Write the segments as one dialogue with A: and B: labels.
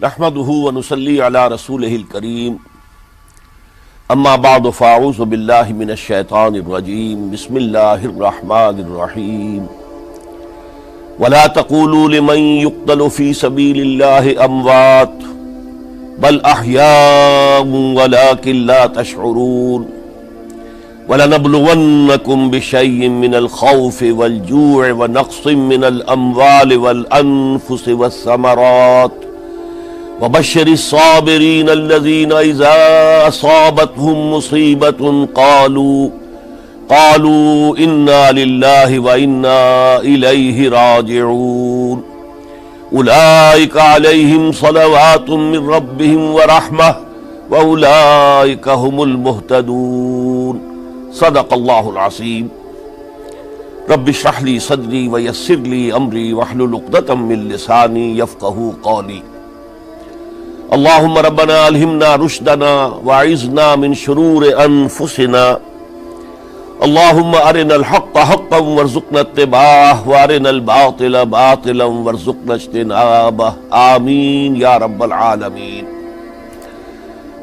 A: نحمده ونصلي على رسوله الكريم اما بعد فاعوذ بالله من الشيطان الرجيم بسم الله الرحمن الرحيم ولا تقولوا لمن يقتل في سبيل الله اموات بل احياء ولكن لا تشعرون وَلَنَبْلُوَنَّكُمْ بِشَيْءٍ مِّنَ الْخَوْفِ وَالْجُوعِ وَنَقْصٍ مِّنَ الْأَمْوَالِ وَالْأَنفُسِ وَالثَّمَرَاتِ وَبَشِّرِ الصَّابِرِينَ الَّذِينَ إِذَا أَصَابَتْهُم مُّصِيبَةٌ قَالُوا إِنَّا لِلَّهِ وَإِنَّا إِلَيْهِ رَاجِعُونَ أُولَٰئِكَ عَلَيْهِمْ صَلَوَاتٌ مِّن رَّبِّهِمْ وَرَحْمَةٌ وَأُولَٰئِكَ هُمُ الْمُهْتَدُونَ صدق اللہ العظیم۔ رب اشرح لی صدری ویسر لی امری واحلل عقدۃ من لسانی یفقہوا قولی۔ اللہم ربنا الہمنا رشدنا واعذنا من شرور انفسنا، اللہم ارنا الحق حقا وارزقنا اتباعہ وارنا الباطل باطلا وارزقنا اجتنابہ، آمین یا رب العالمین۔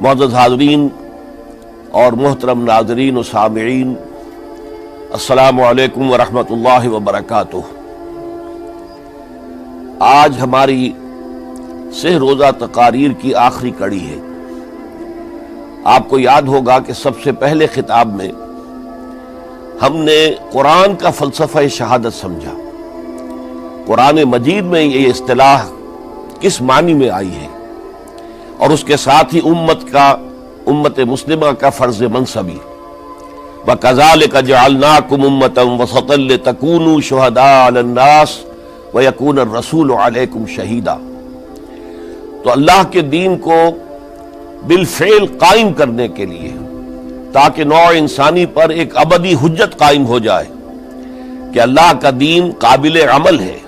A: معزز حاضرین اور محترم ناظرین و سامعین، السلام علیکم ورحمۃ اللہ وبرکاتہ۔ آج ہماری سہ روزہ تقاریر کی آخری کڑی ہے۔ آپ کو یاد ہوگا کہ سب سے پہلے خطاب میں ہم نے قرآن کا فلسفہ شہادت سمجھا، قرآن مجید میں یہ اصطلاح کس معنی میں آئی ہے، اور اس کے ساتھ ہی امت مسلمہ کا فرض منصبی، وَكَذَلِكَ جَعَلْنَاكُمْ أُمَّةً وَسَطًا لِتَكُونُوا شُهَدَاءَ عَلَى النَّاسِ وَيَكُونَ الرَّسُولُ عَلَيْكُمْ شَهِيدًا۔ تو اللہ کے دین کو بالفعل قائم کرنے کے لیے، تاکہ نوع انسانی پر ایک ابدی حجت قائم ہو جائے کہ اللہ کا دین قابل عمل ہے،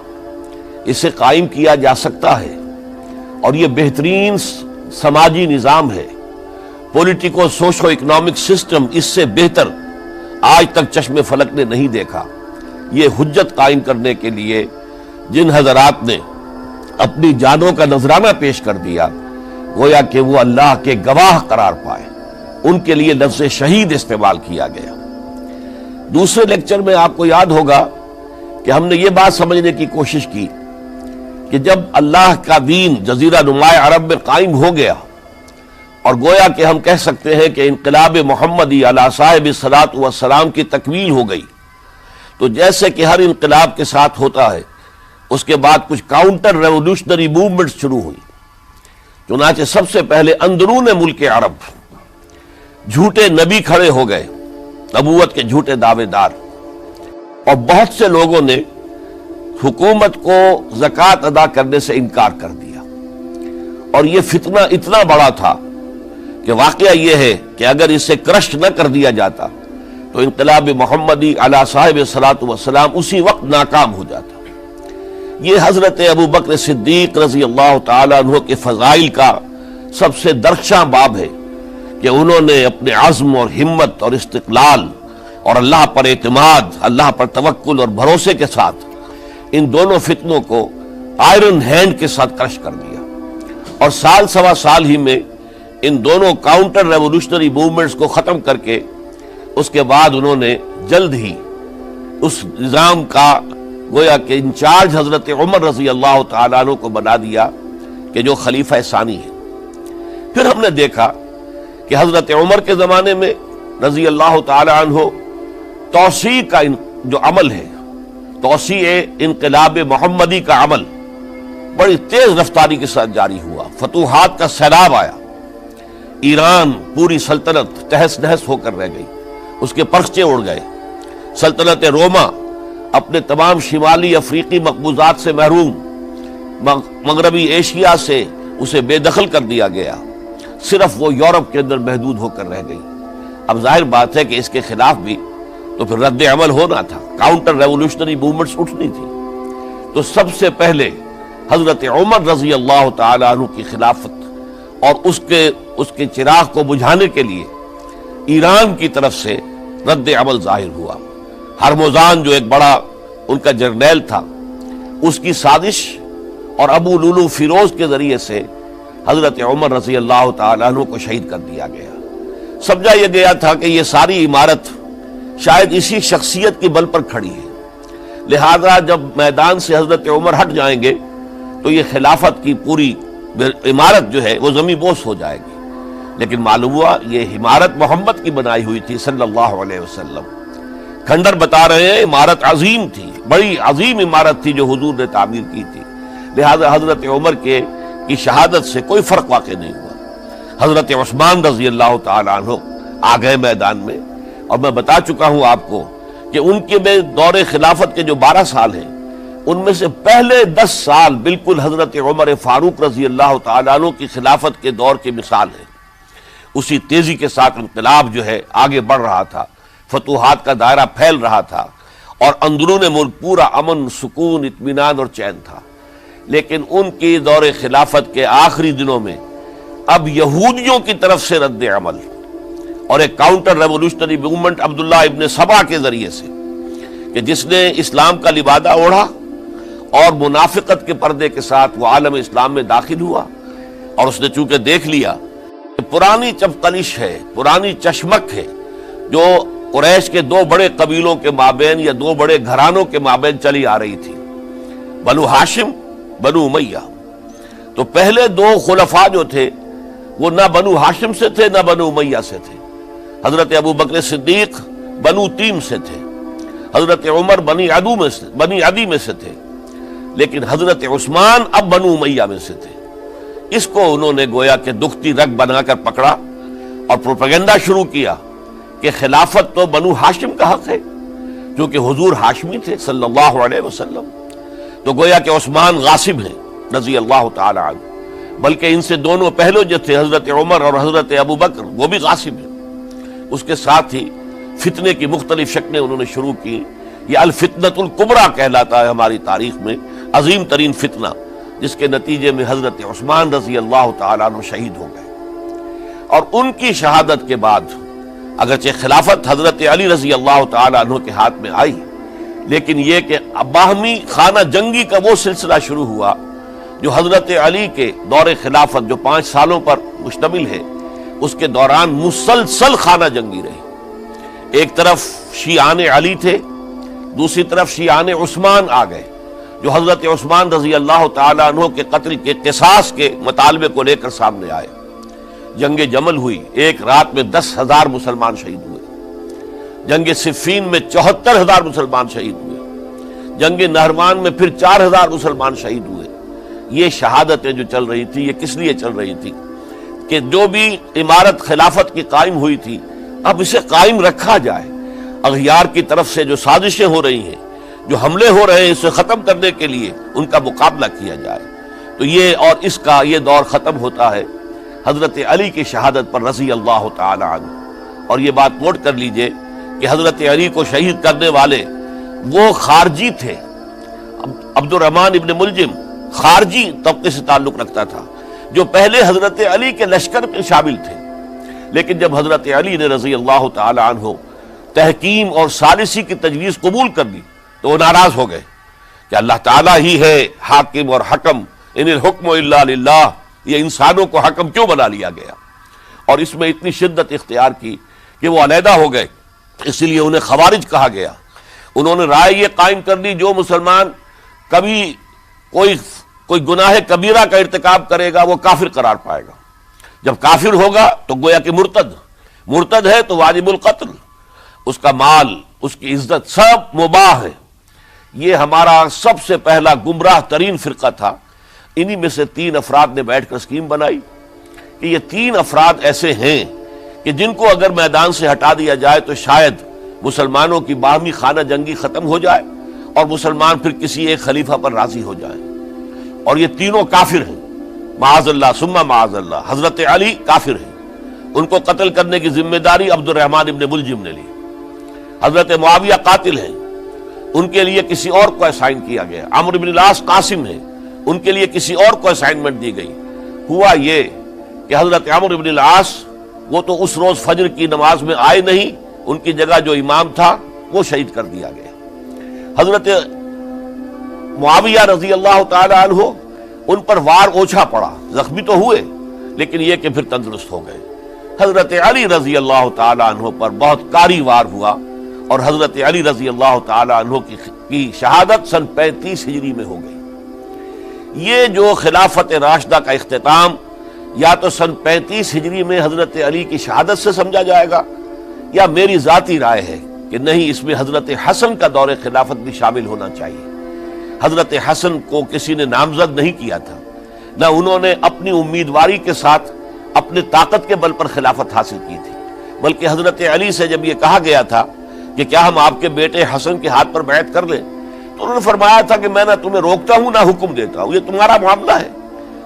A: اسے قائم کیا جا سکتا ہے، اور یہ بہترین سماجی نظام ہے، پولیٹیکو سوشو اکنامک سسٹم اس سے بہتر آج تک چشم فلک نے نہیں دیکھا۔ یہ حجت قائم کرنے کے لیے جن حضرات نے اپنی جانوں کا نذرانہ پیش کر دیا، گویا کہ وہ اللہ کے گواہ قرار پائے، ان کے لیے لفظ شہید استعمال کیا گیا۔ دوسرے لیکچر میں آپ کو یاد ہوگا کہ ہم نے یہ بات سمجھنے کی کوشش کی کہ جب اللہ کا دین جزیرہ نما عرب میں قائم ہو گیا، اور گویا کہ ہم کہہ سکتے ہیں کہ انقلاب محمدی علی صاحب الصلاۃ والسلام کی تکمیل ہو گئی، تو جیسے کہ ہر انقلاب کے ساتھ ہوتا ہے، اس کے بعد کچھ کاؤنٹر ریولوشنری موومنٹ شروع ہوئی۔ چنانچہ سب سے پہلے اندرون ملک عرب جھوٹے نبی کھڑے ہو گئے، نبوت کے جھوٹے دعوے دار، اور بہت سے لوگوں نے حکومت کو زکوٰۃ ادا کرنے سے انکار کر دیا، اور یہ فتنہ اتنا بڑا تھا کہ واقعہ یہ ہے کہ اگر اسے کرش نہ کر دیا جاتا تو انقلاب محمدی علی صاحب الصلاۃ والسلام اسی وقت ناکام ہو جاتا۔ یہ حضرت ابوبکر صدیق رضی اللہ تعالیٰ عنہ کے فضائل کا سب سے درخشاں باب ہے کہ انہوں نے اپنے عزم اور ہمت اور استقلال اور اللہ پر اعتماد، اللہ پر توکل اور بھروسے کے ساتھ ان دونوں فتنوں کو آئرن ہینڈ کے ساتھ کرش کر دیا، اور سال سوا سال ہی میں ان دونوں کاؤنٹر ریولوشنری موومنٹس کو ختم کر کے اس کے بعد انہوں نے جلد ہی اس نظام کا گویا کہ انچارج حضرت عمر رضی اللہ تعالیٰ عنہ کو بنا دیا کہ جو خلیفہ ثانی ہے۔ پھر ہم نے دیکھا کہ حضرت عمر کے زمانے میں رضی اللہ تعالیٰ عنہ توسیع کا جو عمل ہے، توسیع انقلاب محمدی کا عمل بڑی تیز رفتاری کے ساتھ جاری ہوا، فتوحات کا سیلاب آیا، ایران پوری سلطنت تہس نہس ہو کر رہ گئی، اس کے پرچے اڑ گئے، سلطنت روما اپنے تمام شمالی افریقی مقبوضات سے محروم، مغربی ایشیا سے اسے بے دخل کر دیا گیا، صرف وہ یورپ کے اندر محدود ہو کر رہ گئی۔ اب ظاہر بات ہے کہ اس کے خلاف بھی تو پھر رد عمل ہونا تھا، کاؤنٹر ریولوشنری موومنٹس اٹھنی تھی۔ تو سب سے پہلے حضرت عمر رضی اللہ تعالیٰ عنہ کی خلافت اور اس کے چراغ کو بجھانے کے لیے ایران کی طرف سے رد عمل ظاہر ہوا۔ ہرموزان جو ایک بڑا ان کا جرنیل تھا، اس کی سازش اور ابو لولو فیروز کے ذریعے سے حضرت عمر رضی اللہ تعالیٰ عنہ کو شہید کر دیا گیا۔ سمجھا یہ گیا تھا کہ یہ ساری عمارت شاید اسی شخصیت کی بل پر کھڑی ہے، لہذا جب میدان سے حضرت عمر ہٹ جائیں گے تو یہ خلافت کی پوری عمارت جو ہے وہ زمین بوس ہو جائے گی۔ لیکن معلوم ہوا یہ عمارت محمد کی بنائی ہوئی تھی صلی اللہ علیہ وسلم۔ کھنڈر بتا رہے ہیں عمارت عظیم تھی، بڑی عظیم عمارت تھی جو حضور نے تعمیر کی تھی، لہذا حضرت عمر کی شہادت سے کوئی فرق واقع نہیں ہوا۔ حضرت عثمان رضی اللہ تعالیٰ عنہ آ گئے میدان میں، اور میں بتا چکا ہوں آپ کو کہ ان کے دور خلافت کے جو 12 سال ہیں ان میں سے پہلے 10 سال بالکل حضرت عمر فاروق رضی اللہ تعالیٰ عنہ کی خلافت کے دور کی مثال ہے۔ اسی تیزی کے ساتھ انقلاب جو ہے آگے بڑھ رہا تھا، فتوحات کا دائرہ پھیل رہا تھا، اور اندرون ملک پورا امن، سکون، اطمینان اور چین تھا۔ لیکن ان کی دور خلافت کے آخری دنوں میں اب یہودیوں کی طرف سے رد عمل اور ایک کاؤنٹر ریولوشنری موومنٹ عبداللہ ابن سبا کے ذریعے سے، کہ جس نے اسلام کا لبادہ اوڑھا اور منافقت کے پردے کے ساتھ وہ عالم اسلام میں داخل ہوا، اور اس نے چونکہ دیکھ لیا کہ پرانی چپقلش ہے، پرانی چشمک ہے جو قریش کے 2 بڑے قبیلوں کے مابین یا 2 بڑے گھرانوں کے مابین چلی آ رہی تھی، بنو ہاشم، بنو امیہ۔ تو پہلے 2 خلفاء جو تھے وہ نہ بنو ہاشم سے تھے نہ بنو امیہ سے تھے۔ حضرت ابو بکر صدیق بنو تیم سے تھے، حضرت عمر بنی عدی میں سے تھے، لیکن حضرت عثمان اب بنو امیہ میں سے تھے۔ اس کو انہوں نے گویا کہ دکھتی رگ بنا کر پکڑا اور پروپیگنڈا شروع کیا کہ خلافت تو بنو ہاشم کا حق ہے، کیونکہ حضور ہاشمی تھے صلی اللہ علیہ وسلم۔ تو گویا کہ عثمان غاصب ہیں رضی اللہ تعالی عنہ، بلکہ ان سے دونوں پہلو جو تھے حضرت عمر اور حضرت ابو بکر وہ بھی غاصب ہیں۔ اس کے ساتھ ہی فتنے کی مختلف شکلیں انہوں نے شروع کی۔ یہ الفتنۃ الکبریٰ کہلاتا ہے ہماری تاریخ میں، عظیم ترین فتنہ، جس کے نتیجے میں حضرت عثمان رضی اللہ تعالیٰ عنہ شہید ہو گئے۔ اور ان کی شہادت کے بعد اگرچہ خلافت حضرت علی رضی اللہ تعالیٰ عنہ کے ہاتھ میں آئی، لیکن یہ کہ باہمی خانہ جنگی کا وہ سلسلہ شروع ہوا جو حضرت علی کے دور خلافت جو 5 سالوں پر مشتمل ہے، اس کے دوران مسلسل خانہ جنگی رہی۔ ایک طرف شیعان علی تھے، دوسری طرف شیعان عثمان آ گئے، جو حضرت عثمان رضی اللہ تعالیٰ عنہ کے قتل کے قصاص کے مطالبے کو لے کر سامنے آئے۔ جنگ جمل ہوئی، ایک رات میں 10,000 مسلمان شہید ہوئے۔ جنگ صفین میں 74,000 مسلمان شہید ہوئے۔ جنگ نہروان میں پھر 4,000 مسلمان شہید ہوئے۔ یہ شہادتیں جو چل رہی تھی، یہ کس لیے چل رہی تھی کہ جو بھی عمارت خلافت کی قائم ہوئی تھی اب اسے قائم رکھا جائے، اغیار کی طرف سے جو سازشیں ہو رہی ہیں، جو حملے ہو رہے ہیں، اسے ختم کرنے کے لیے ان کا مقابلہ کیا جائے۔ تو یہ اور اس کا یہ دور ختم ہوتا ہے حضرت علی کی شہادت پر رضی اللہ تعالی عنہ۔ اور یہ بات نوٹ کر لیجئے کہ حضرت علی کو شہید کرنے والے وہ خارجی تھے۔ عبد الرحمن ابن ملجم خارجی طبقے سے تعلق رکھتا تھا، جو پہلے حضرت علی کے لشکر میں شامل تھے، لیکن جب حضرت علی نے رضی اللہ تعالی عنہ تحکیم اور ثالثی کی تجویز قبول کر دی تو وہ ناراض ہو گئے کہ اللہ تعالیٰ ہی ہے حاکم اور حکم، ان الحکم الا للہ، یہ انسانوں کو حکم کیوں بنا لیا گیا؟ اور اس میں اتنی شدت اختیار کی کہ وہ علیحدہ ہو گئے، اس لیے انہیں خوارج کہا گیا۔ انہوں نے رائے یہ قائم کر دی جو مسلمان کبھی کوئی گناہ کبیرہ کا ارتکاب کرے گا وہ کافر قرار پائے گا، جب کافر ہوگا تو گویا کہ مرتد ہے تو واجب القتل، اس کا مال، اس کی عزت سب مباح ہے۔ یہ ہمارا سب سے پہلا گمراہ ترین فرقہ تھا۔ انہی میں سے 3 افراد نے بیٹھ کر اسکیم بنائی کہ یہ 3 افراد ایسے ہیں کہ جن کو اگر میدان سے ہٹا دیا جائے تو شاید مسلمانوں کی باہمی خانہ جنگی ختم ہو جائے اور مسلمان پھر کسی ایک خلیفہ پر راضی ہو جائیں۔ اور یہ تینوں کافر ہیں، معاذ اللہ ثم معاذ اللہ۔ حضرت علی کافر ہیں، ان کو قتل کرنے کی ذمہ داری عبد الرحمن ابن ملجم نے لی۔ حضرت معاویہ قاتل ہیں، ان کے لیے کسی اور کو اسائن کیا گیا۔ عمرو بن العاص قاسم ہیں، ان کے لیے کسی اور کو اسائنمنٹ دی گئی۔ ہوا یہ کہ حضرت عمرو بن العاص وہ تو اس روز فجر کی نماز میں آئے نہیں، ان کی جگہ جو امام تھا وہ شہید کر دیا گیا۔ حضرت معاویہ رضی اللہ تعالی عنہ ان پر وار اوچھا پڑا، زخمی تو ہوئے لیکن یہ کہ پھر تندرست ہو گئے۔ حضرت علی رضی اللہ تعالی عنہ پر بہت کاری وار ہوا اور حضرت علی رضی اللہ تعالی عنہ کی شہادت سن 35 ہجری میں ہو گئی۔ یہ جو خلافت راشدہ کا اختتام یا تو سن 35 ہجری میں حضرت علی کی شہادت سے سمجھا جائے گا، یا میری ذاتی رائے ہے کہ نہیں، اس میں حضرت حسن کا دور خلافت بھی شامل ہونا چاہیے۔ حضرت حسن کو کسی نے نامزد نہیں کیا تھا، نہ انہوں نے اپنی امیدواری کے ساتھ اپنے طاقت کے بل پر خلافت حاصل کی تھی، بلکہ حضرت علی سے جب یہ کہا گیا تھا کہ کیا ہم آپ کے بیٹے حسن کے ہاتھ پر بیعت کر لیں، تو انہوں نے فرمایا تھا کہ میں نہ تمہیں روکتا ہوں نہ حکم دیتا ہوں، یہ تمہارا معاملہ ہے،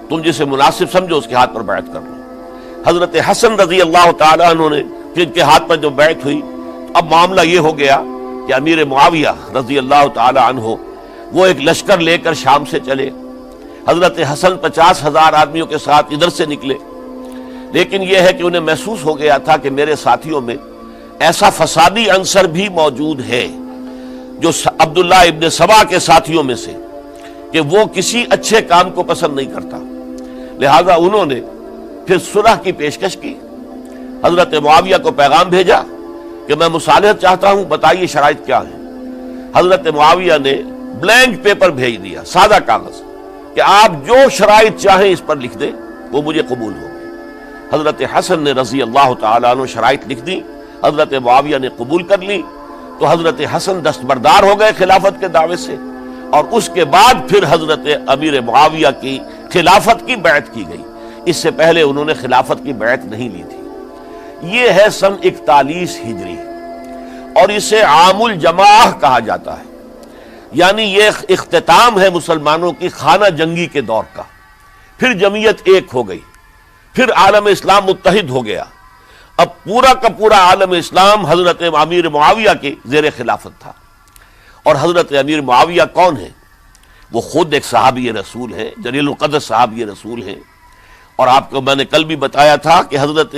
A: تم جسے مناسب سمجھو اس کے ہاتھ پر بیعت کر لو۔ حضرت حسن رضی اللہ تعالیٰ عنہ نے جن کے ہاتھ پر جو بیعت ہوئی، اب معاملہ یہ ہو گیا کہ امیر معاویہ رضی اللہ تعالیٰ عنہ وہ ایک لشکر لے کر شام سے چلے۔ حضرت حسن 50,000 آدمیوں کے ساتھ ادھر سے نکلے، لیکن یہ ہے کہ انہیں محسوس ہو گیا تھا کہ میرے ساتھیوں میں ایسا فسادی عنصر بھی موجود ہے جو عبداللہ ابن سبا کے ساتھیوں میں سے، کہ وہ کسی اچھے کام کو پسند نہیں کرتا، لہذا انہوں نے پھر صلح کی پیشکش کی۔ حضرت معاویہ کو پیغام بھیجا کہ میں مصالحت چاہتا ہوں، بتائیے شرائط کیا ہیں۔ حضرت معاویہ نے بلینک پیپر بھیج دیا، سادہ کاغذ، کہ آپ جو شرائط چاہیں اس پر لکھ دیں، وہ مجھے قبول ہو گئے۔ حضرت حسن نے رضی اللہ تعالیٰ عنہ شرائط لکھ دی، حضرت معاویہ نے قبول کر لی، تو حضرت حسن دستبردار ہو گئے خلافت کے دعوے سے، اور اس کے بعد پھر حضرت امیر معاویہ کی خلافت کی بیعت کی گئی۔ اس سے پہلے انہوں نے خلافت کی بیعت نہیں لی تھی۔ یہ ہے سن 41 ہجری، اور اسے عام الجماع کہا جاتا ہے، یعنی یہ اختتام ہے مسلمانوں کی خانہ جنگی کے دور کا۔ پھر جمعیت ایک ہو گئی، پھر عالم اسلام متحد ہو گیا۔ اب پورا کا پورا عالم اسلام حضرت امیر معاویہ کے زیر خلافت تھا۔ اور حضرت امیر معاویہ کون ہے؟ وہ خود ایک صحابی رسول ہے، جلیل القدر صحابی رسول ہیں۔ اور آپ کو میں نے کل بھی بتایا تھا کہ حضرت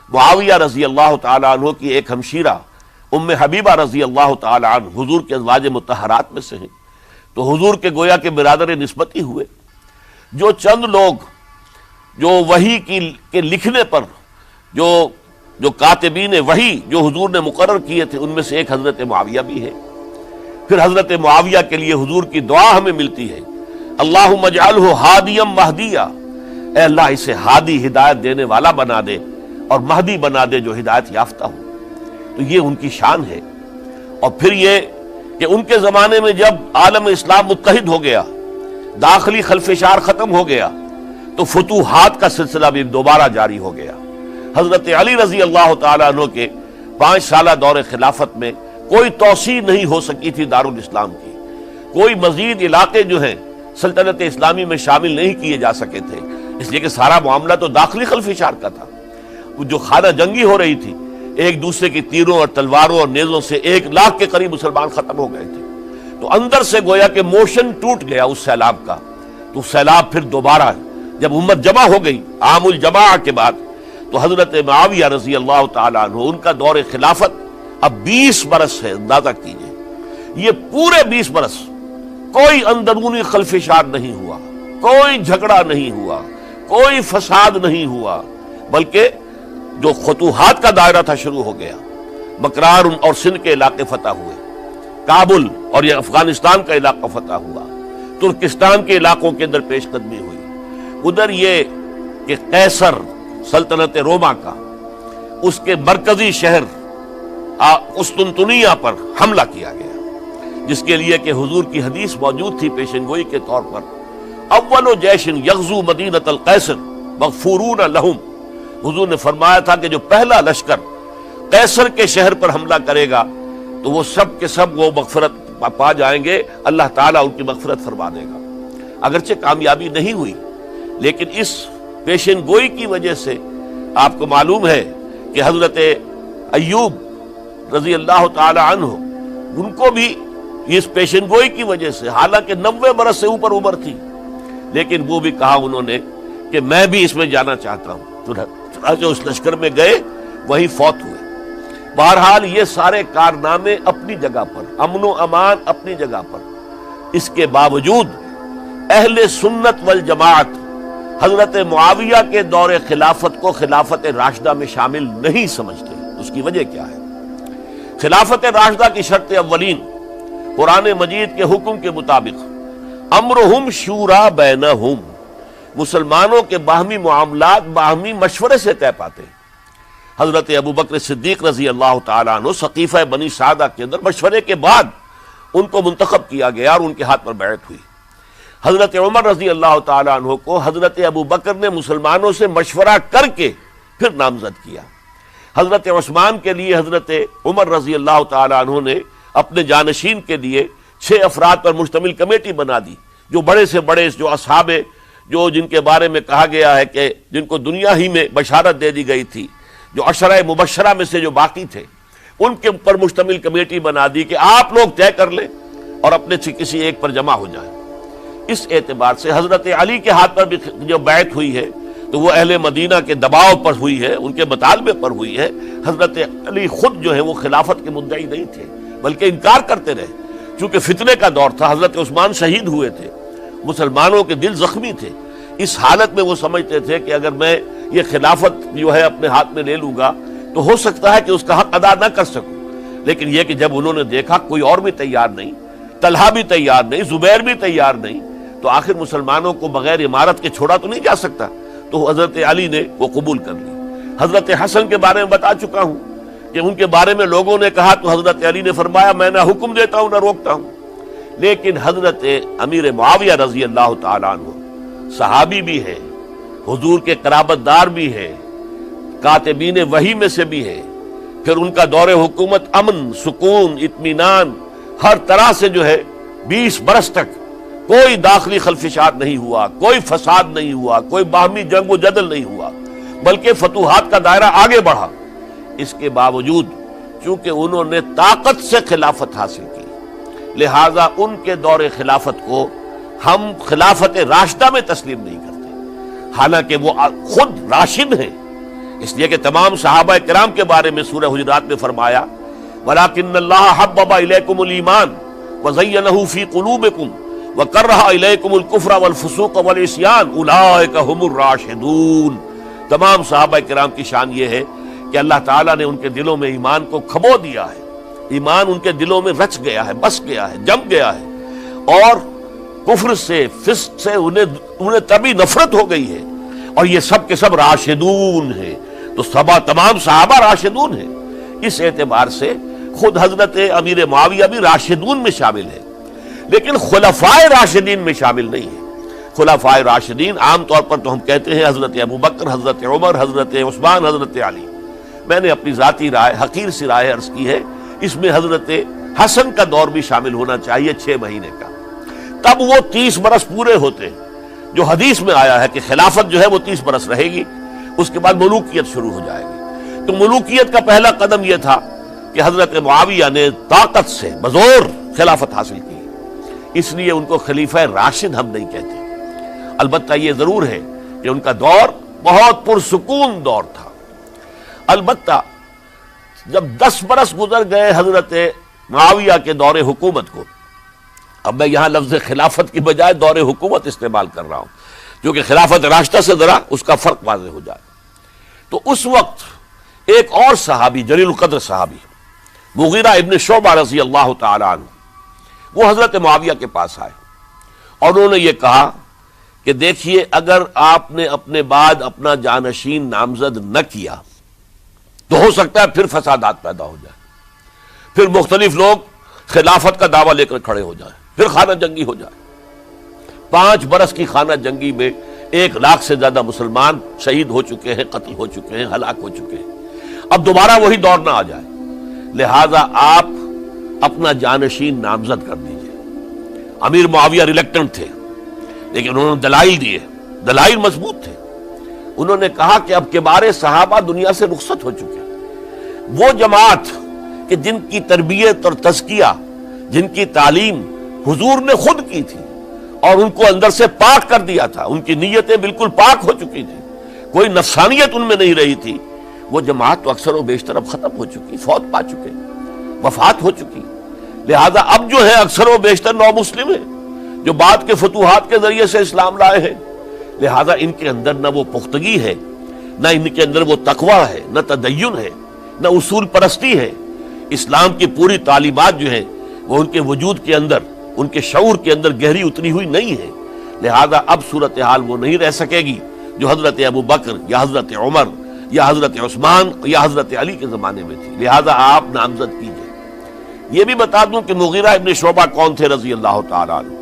A: معاویہ رضی اللہ تعالیٰ عنہ کی ایک ہمشیرہ ام حبیبہ رضی اللہ تعالیٰ عنہ حضور کے ازواج مطہرات میں سے ہیں، تو حضور کے گویا کے برادر نسبتی ہوئے۔ جو چند لوگ جو وحی کے لکھنے پر جو کاتبین وحی جو حضور نے مقرر کیے تھے، ان میں سے ایک حضرت معاویہ بھی ہے۔ پھر حضرت معاویہ کے لیے حضور کی دعا ہمیں ملتی ہے، اللہم اجعلہ ہادیا مہدیا، اے اللہ اسے ہادی ہدایت دینے والا بنا دے اور مہدی بنا دے جو ہدایت یافتہ ہو۔ تو یہ ان کی شان ہے۔ اور پھر یہ کہ ان کے زمانے میں جب عالم اسلام متحد ہو گیا، داخلی خلفشار ختم ہو گیا، تو فتوحات کا سلسلہ بھی دوبارہ جاری ہو گیا۔ حضرت علی رضی اللہ تعالیٰ عنہ کے 5 سالہ دور خلافت میں کوئی توسیع نہیں ہو سکی تھی دارالاسلام کی، کوئی مزید علاقے جو ہیں سلطنت اسلامی میں شامل نہیں کیے جا سکے تھے، اس لیے کہ سارا معاملہ تو داخلی خلفشار کا تھا۔ جو خانہ جنگی ہو رہی تھی، ایک دوسرے کی تیروں اور تلواروں اور نیزوں سے 1 لاکھ کے قریب مسلمان ختم ہو گئے تھے، تو اندر سے گویا کہ موشن ٹوٹ گیا اس سیلاب کا۔ تو سیلاب پھر دوبارہ جب امت جمع ہو گئی عام الجماع کے بعد، تو حضرت معاویہ رضی اللہ تعالیٰ عنہ ان کا دور خلافت اب 20 برس ہے۔ اندازہ کیجئے، یہ پورے 20 برس کوئی اندرونی خلفشار نہیں ہوا، کوئی جھگڑا نہیں ہوا، کوئی فساد نہیں ہوا، بلکہ جو فتوحات کا دائرہ تھا شروع ہو گیا۔ بکرار اور سندھ کے علاقے فتح ہوئے، کابل اور یہ افغانستان کا علاقہ فتح ہوا، ترکستان کے علاقوں کے اندر پیش قدمی ہوئی۔ ادھر یہ کہ قیصر سلطنت روما کا اس کے مرکزی شہر قسطنطنیہ پر حملہ کیا گیا، جس کے لیے کہ حضور کی حدیث موجود تھی پیشن گوئی کے طور پر، اول جیش یغزو مدینۃ القیصر مغفورون لہم۔ حضور نے فرمایا تھا کہ جو پہلا لشکر قیصر کے شہر پر حملہ کرے گا تو وہ سب کے سب وہ مغفرت پا جائیں گے، اللہ تعالیٰ ان کی مغفرت فرما دے گا۔ اگرچہ کامیابی نہیں ہوئی، لیکن اس پیشن گوئی کی وجہ سے آپ کو معلوم ہے کہ حضرت ایوب رضی اللہ تعالی عنہ ان کو بھی اس پیشن گوئی کی وجہ سے، حالانکہ 90 برس سے اوپر عمر تھی، لیکن وہ بھی کہا انہوں نے کہ میں بھی اس میں جانا چاہتا ہوں، چنانچہ اس لشکر میں گئے، وہی فوت ہوئے۔ بہرحال یہ سارے کارنامے اپنی جگہ پر، امن و امان اپنی جگہ پر، اس کے باوجود اہل سنت والجماعت حضرت معاویہ کے دور خلافت کو خلافت راشدہ میں شامل نہیں سمجھتے۔ اس کی وجہ کیا ہے؟ خلافت راشدہ کی شرط اولین قرآن مجید کے حکم کے مطابق امرہم شورا بینہم، مسلمانوں کے باہمی معاملات باہمی مشورے سے طے پاتے ہیں۔ حضرت ابوبکر صدیق رضی اللہ تعالیٰ عنہ سقیفہ بنی سعدہ کے اندر مشورے کے بعد ان کو منتخب کیا گیا اور ان کے ہاتھ پر بیعت ہوئی۔ حضرت عمر رضی اللہ تعالیٰ عنہ کو حضرت ابوبکر نے مسلمانوں سے مشورہ کر کے پھر نامزد کیا۔ حضرت عثمان کے لیے حضرت عمر رضی اللہ تعالیٰ عنہ نے اپنے جانشین کے لیے 6 افراد پر مشتمل کمیٹی بنا دی، جو بڑے سے بڑے جو اصحاب جو جن کے بارے میں کہا گیا ہے کہ جن کو دنیا ہی میں بشارت دے دی گئی تھی، جو عشرہ مبشرہ میں سے جو باقی تھے، ان کے اوپر مشتمل کمیٹی بنا دی کہ آپ لوگ طے کر لیں اور اپنے سے کسی ایک پر جمع ہو جائیں۔ اس اعتبار سے حضرت علی کے ہاتھ پر بھی جو بیعت ہوئی ہے تو وہ اہل مدینہ کے دباؤ پر ہوئی ہے، ان کے مطالبے پر ہوئی ہے۔ حضرت علی خود جو ہے وہ خلافت کے مدعی نہیں تھے بلکہ انکار کرتے رہے، چونکہ فتنے کا دور تھا۔ حضرت عثمان شہید ہوئے تھے، مسلمانوں کے دل زخمی تھے۔ اس حالت میں وہ سمجھتے تھے کہ اگر میں یہ خلافت جو ہے اپنے ہاتھ میں لے لوں گا تو ہو سکتا ہے کہ اس کا حق ادا نہ کر سکوں، لیکن یہ کہ جب انہوں نے دیکھا کوئی اور بھی تیار نہیں، طلحہ بھی تیار نہیں، زبیر بھی تیار نہیں، تو آخر مسلمانوں کو بغیر امارت کے چھوڑا تو نہیں جا سکتا، تو حضرت علی نے وہ قبول کر لی۔ حضرت حسن کے بارے میں بتا چکا ہوں کہ ان کے بارے میں لوگوں نے کہا تو حضرت علی نے فرمایا میں نہ حکم دیتا ہوں نہ روکتا ہوں۔ لیکن حضرت امیر معاویہ رضی اللہ تعالیٰ عنہ صحابی بھی ہے، حضور کے قرابت دار بھی ہے، کاتبین وحی میں سے بھی ہے، پھر ان کا دور حکومت امن، سکون، اطمینان ہر طرح سے جو ہے 20 برس تک کوئی داخلی خلفشات نہیں ہوا، کوئی فساد نہیں ہوا، کوئی باہمی جنگ و جدل نہیں ہوا، بلکہ فتوحات کا دائرہ آگے بڑھا۔ اس کے باوجود چونکہ انہوں نے طاقت سے خلافت حاصل کی، لہذا ان کے دور خلافت کو ہم خلافت راشدہ میں تسلیم نہیں کرتے، حالانکہ وہ خود راشد ہیں۔ اس لیے کہ تمام صحابہ کرام کے بارے میں سورہ حجرات میں فرمایا وَلَٰكِنَّ اللَّهَ حَبَّبَ إِلَيْكُمُ الْإِيمَانَ وَزَيَّنَهُ فِي قُلُوبِكُمْ وَكَرَّهَ إِلَيْكُمُ الْكُفْرَ وَالْفُسُوقَ وَالْعِصْيَانَ أُولَٰئِكَ هُمُ الرَّاشِدُونَ۔ تمام صحابہ کرام کی شان یہ ہے کہ اللہ تعالیٰ نے ان کے دلوں میں ایمان کو کھبو دیا ہے، ایمان ان کے دلوں میں رچ گیا ہے، بس گیا ہے، جم گیا ہے، اور کفر سے، فسق سے انہیں تبھی نفرت ہو گئی ہے، اور یہ سب کے سب راشدون ہیں۔ تو تمام صحابہ راشدون ہیں۔ اس اعتبار سے خود حضرت امیر معاویہ بھی راشدون میں شامل ہے، لیکن خلفائے راشدین میں شامل نہیں ہے۔ خلفائے راشدین عام طور پر تو ہم کہتے ہیں حضرت ابوبکر، حضرت عمر، حضرت عثمان، حضرت علی۔ میں نے اپنی ذاتی رائے، حقیر سی رائے عرض کی ہے، اس میں حضرت حسن کا دور بھی شامل ہونا چاہیے 6 مہینے کا، تب وہ 30 برس پورے ہوتے ہیں۔ جو حدیث میں آیا ہے کہ خلافت جو ہے وہ 30 برس رہے گی، اس کے بعد ملوکیت شروع ہو جائے گی۔ تو ملوکیت کا پہلا قدم یہ تھا کہ حضرت معاویہ نے طاقت سے بزور خلافت حاصل کی، اس لیے ان کو خلیفہ راشد ہم نہیں کہتے۔ البتہ یہ ضرور ہے کہ ان کا دور بہت پرسکون دور تھا۔ البتہ جب 10 برس گزر گئے حضرت معاویہ کے دور حکومت کو، اب میں یہاں لفظ خلافت کی بجائے دور حکومت استعمال کر رہا ہوں کیونکہ خلافت راشدہ سے ذرا اس کا فرق واضح ہو جائے، تو اس وقت ایک اور صحابی، جلیل القدر صحابی مغیرہ ابن شعبہ رضی اللہ تعالی عنہ، وہ حضرت معاویہ کے پاس آئے اور انہوں نے یہ کہا کہ دیکھیے اگر آپ نے اپنے بعد اپنا جانشین نامزد نہ کیا تو ہو سکتا ہے پھر فسادات پیدا ہو جائے، پھر مختلف لوگ خلافت کا دعویٰ لے کر کھڑے ہو جائیں، پھر خانہ جنگی ہو جائے۔ 5 برس کی خانہ جنگی میں 1 لاکھ سے زیادہ مسلمان شہید ہو چکے ہیں، قتل ہو چکے ہیں، ہلاک ہو چکے ہیں۔ اب دوبارہ وہی دور نہ آ جائے، لہذا آپ اپنا جانشین نامزد کر دیجئے۔ امیر معاویہ ریلیکٹنٹ تھے، لیکن انہوں نے دلائل دیے، دلائل مضبوط تھے۔ انہوں نے کہا کہ اب کبار صحابہ دنیا سے رخصت ہو چکے، وہ جماعت کہ جن کی تربیت اور تزکیہ، جن کی تعلیم حضور نے خود کی تھی اور ان کو اندر سے پاک کر دیا تھا، ان کی نیتیں بالکل پاک ہو چکی تھی، کوئی نفسانیت ان میں نہیں رہی تھی، وہ جماعت تو اکثر و بیشتر اب ختم ہو چکی، فوت پا چکے، وفات ہو چکی۔ لہذا اب جو ہے اکثر و بیشتر نو مسلم ہیں، جو بعد کے فتوحات کے ذریعے سے اسلام لائے ہیں، لہذا ان کے اندر نہ وہ پختگی ہے، نہ ان کے اندر وہ تقوی ہے، نہ تدین ہے، نہ اصول پرستی ہے۔ اسلام کی پوری تعلیمات جو ہیں وہ ان کے وجود کے اندر، ان کے شعور کے اندر گہری اتری ہوئی نہیں ہے، لہذا اب صورتحال وہ نہیں رہ سکے گی جو حضرت ابو بکر یا حضرت عمر یا حضرت عثمان یا حضرت علی کے زمانے میں تھی، لہذا آپ نامزد کیجئے۔ یہ بھی بتا دوں کہ مغیرہ ابن شعبہ کون تھے رضی اللہ تعالیٰ عنہ۔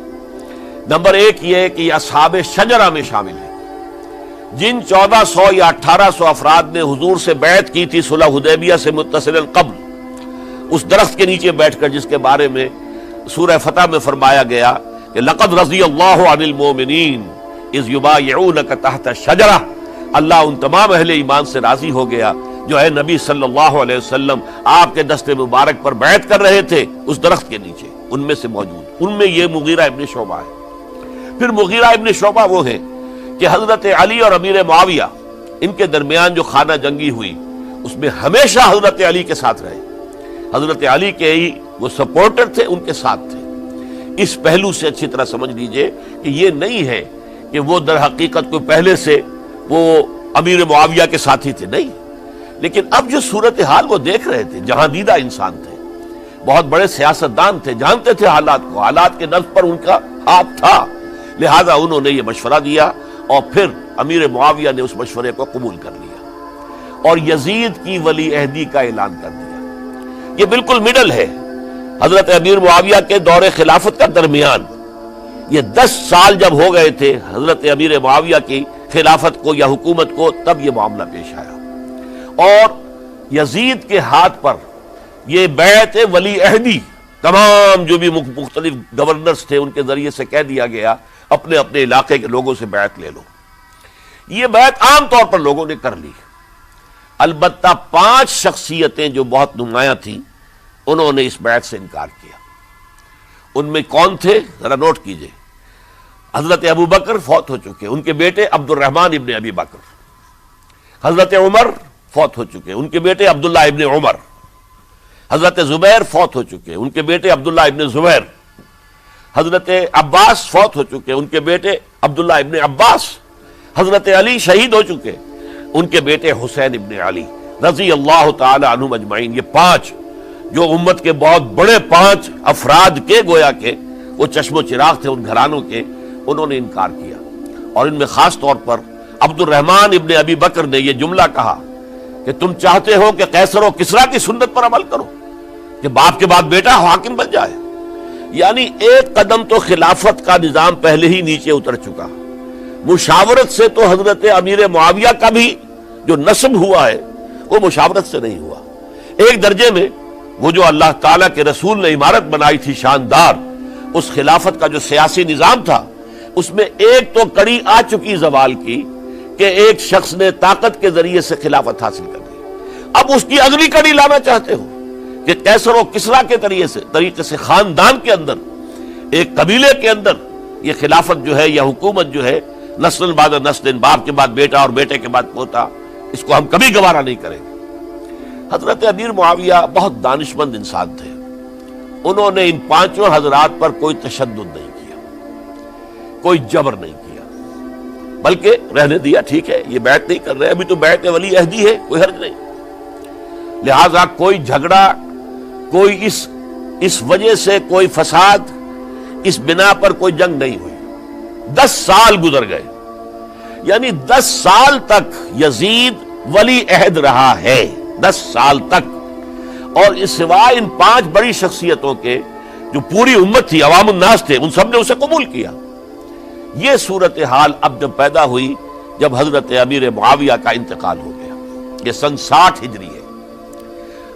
A: نمبر ایک یہ کہ یہ اصحاب شجرہ میں شامل ہیں، جن 1400 یا 1800 افراد نے حضور سے بیعت کی تھی صلح حدیبیہ سے متصل قبل، اس درخت کے نیچے بیٹھ کر جس کے بارے میں سورہ فتح میں فرمایا گیا کہ لقد رضی اللہ عن المؤمنین اذ یبایعونک تحت الشجرہ، اللہ ان تمام اہل ایمان سے راضی ہو گیا جو اے نبی صلی اللہ علیہ وسلم آپ کے دست مبارک پر بیعت کر رہے تھے اس درخت کے نیچے، ان میں سے موجود، ان میں یہ مغیرہ ابن شعبہ ہے۔ پھر مغیرہ ابن شعبہ وہ ہیں کہ حضرت علی اور امیر معاویہ ان کے درمیان جو خانہ جنگی ہوئی اس میں ہمیشہ حضرت علی کے ساتھ رہے، حضرت علی کے ہی وہ سپورٹر تھے، ان کے ساتھ تھے۔ اس پہلو سے اچھی طرح سمجھ لیجئے کہ یہ نہیں ہے کہ وہ در حقیقت کو پہلے سے وہ امیر معاویہ کے ساتھی تھے، نہیں، لیکن اب جو صورتحال وہ دیکھ رہے تھے، جہاں دیدہ انسان تھے، بہت بڑے سیاستدان تھے، جانتے تھے حالات کو، حالات کے نفذ پر ان کا ہاتھ تھا، لہذا انہوں نے یہ مشورہ دیا اور پھر امیر معاویہ نے اس مشورے کو قبول کر لیا اور یزید کی ولی عہدی کا اعلان کر دیا۔ یہ بالکل مڈل ہے حضرت امیر معاویہ کے دور خلافت کا درمیان، یہ 10 سال جب ہو گئے تھے حضرت امیر معاویہ کی خلافت کو یا حکومت کو، تب یہ معاملہ پیش آیا اور یزید کے ہاتھ پر یہ بیعت ولی عہدی تمام جو بھی مختلف گورنرز تھے ان کے ذریعے سے کہہ دیا گیا اپنے اپنے علاقے کے لوگوں سے بیعت لے لو۔ یہ بیعت عام طور پر لوگوں نے کر لی، البتہ 5 شخصیتیں جو بہت نمایاں تھیں انہوں نے اس بیعت سے انکار کیا۔ ان میں کون تھے ذرا نوٹ کیجئے۔ حضرت ابو بکر فوت ہو چکے، ان کے بیٹے عبد الرحمن ابن ابی بکر۔ حضرت عمر فوت ہو چکے، ان کے بیٹے عبداللہ ابن عمر۔ حضرت زبیر فوت ہو چکے، ان کے بیٹے عبداللہ ابن زبیر۔ حضرت عباس فوت ہو چکے، ان کے بیٹے عبداللہ ابن عباس۔ حضرت علی شہید ہو چکے، ان کے بیٹے حسین ابن علی رضی اللہ تعالی عنہم اجمعین۔ یہ 5 جو امت کے بہت بڑے 5 افراد کے گویا کے وہ چشم و چراغ تھے ان گھرانوں کے، انہوں نے انکار کیا، اور ان میں خاص طور پر عبد الرحمن ابن ابی بکر نے یہ جملہ کہا کہ تم چاہتے ہو کہ قیصر و کسریٰ کی سنت پر عمل کرو کہ باپ کے بعد بیٹا حاکم بن جائے، یعنی ایک قدم تو خلافت کا نظام پہلے ہی نیچے اتر چکا۔ مشاورت سے تو حضرت امیر معاویہ کا بھی جو نسب ہوا ہے وہ مشاورت سے نہیں ہوا۔ ایک درجے میں وہ جو اللہ تعالیٰ کے رسول نے عمارت بنائی تھی شاندار، اس خلافت کا جو سیاسی نظام تھا اس میں ایک تو کڑی آ چکی زوال کی کہ ایک شخص نے طاقت کے ذریعے سے خلافت حاصل کر لی، اب اس کی اگلی کڑی لانا چاہتے ہو کہ قیصر و کسریٰ کے طریقے سے خاندان کے اندر، ایک قبیلے کے اندر یہ خلافت جو ہے یا حکومت جو ہے نسل بعد نسل، باپ کے بعد بیٹا اور بیٹے کے بعد پوتا، اس کو ہم کبھی گوارا نہیں کریں گے۔ حضرت امیر معاویہ بہت دانشمند انسان تھے، انہوں نے ان 5 حضرات پر کوئی تشدد نہیں کیا، کوئی جبر نہیں کیا، بلکہ رہنے دیا، ٹھیک ہے یہ بیعت نہیں کر رہے، ابھی تو بیعت ولی عہدی ہے، کوئی حرج نہیں، لہذا کوئی جھگڑا، کوئی اس وجہ سے کوئی فساد، اس بنا پر کوئی جنگ نہیں ہوئی۔ 10 سال گزر گئے، یعنی 10 سال تک یزید ولی عہد رہا ہے، 10 سال تک، اور اس سوائے ان 5 بڑی شخصیتوں کے جو پوری امت تھی، عوام الناس تھے، ان سب نے اسے قبول کیا۔ یہ صورتحال اب جب پیدا ہوئی جب حضرت امیر معاویہ کا انتقال ہو گیا، یہ سن 60 ہجری ہے،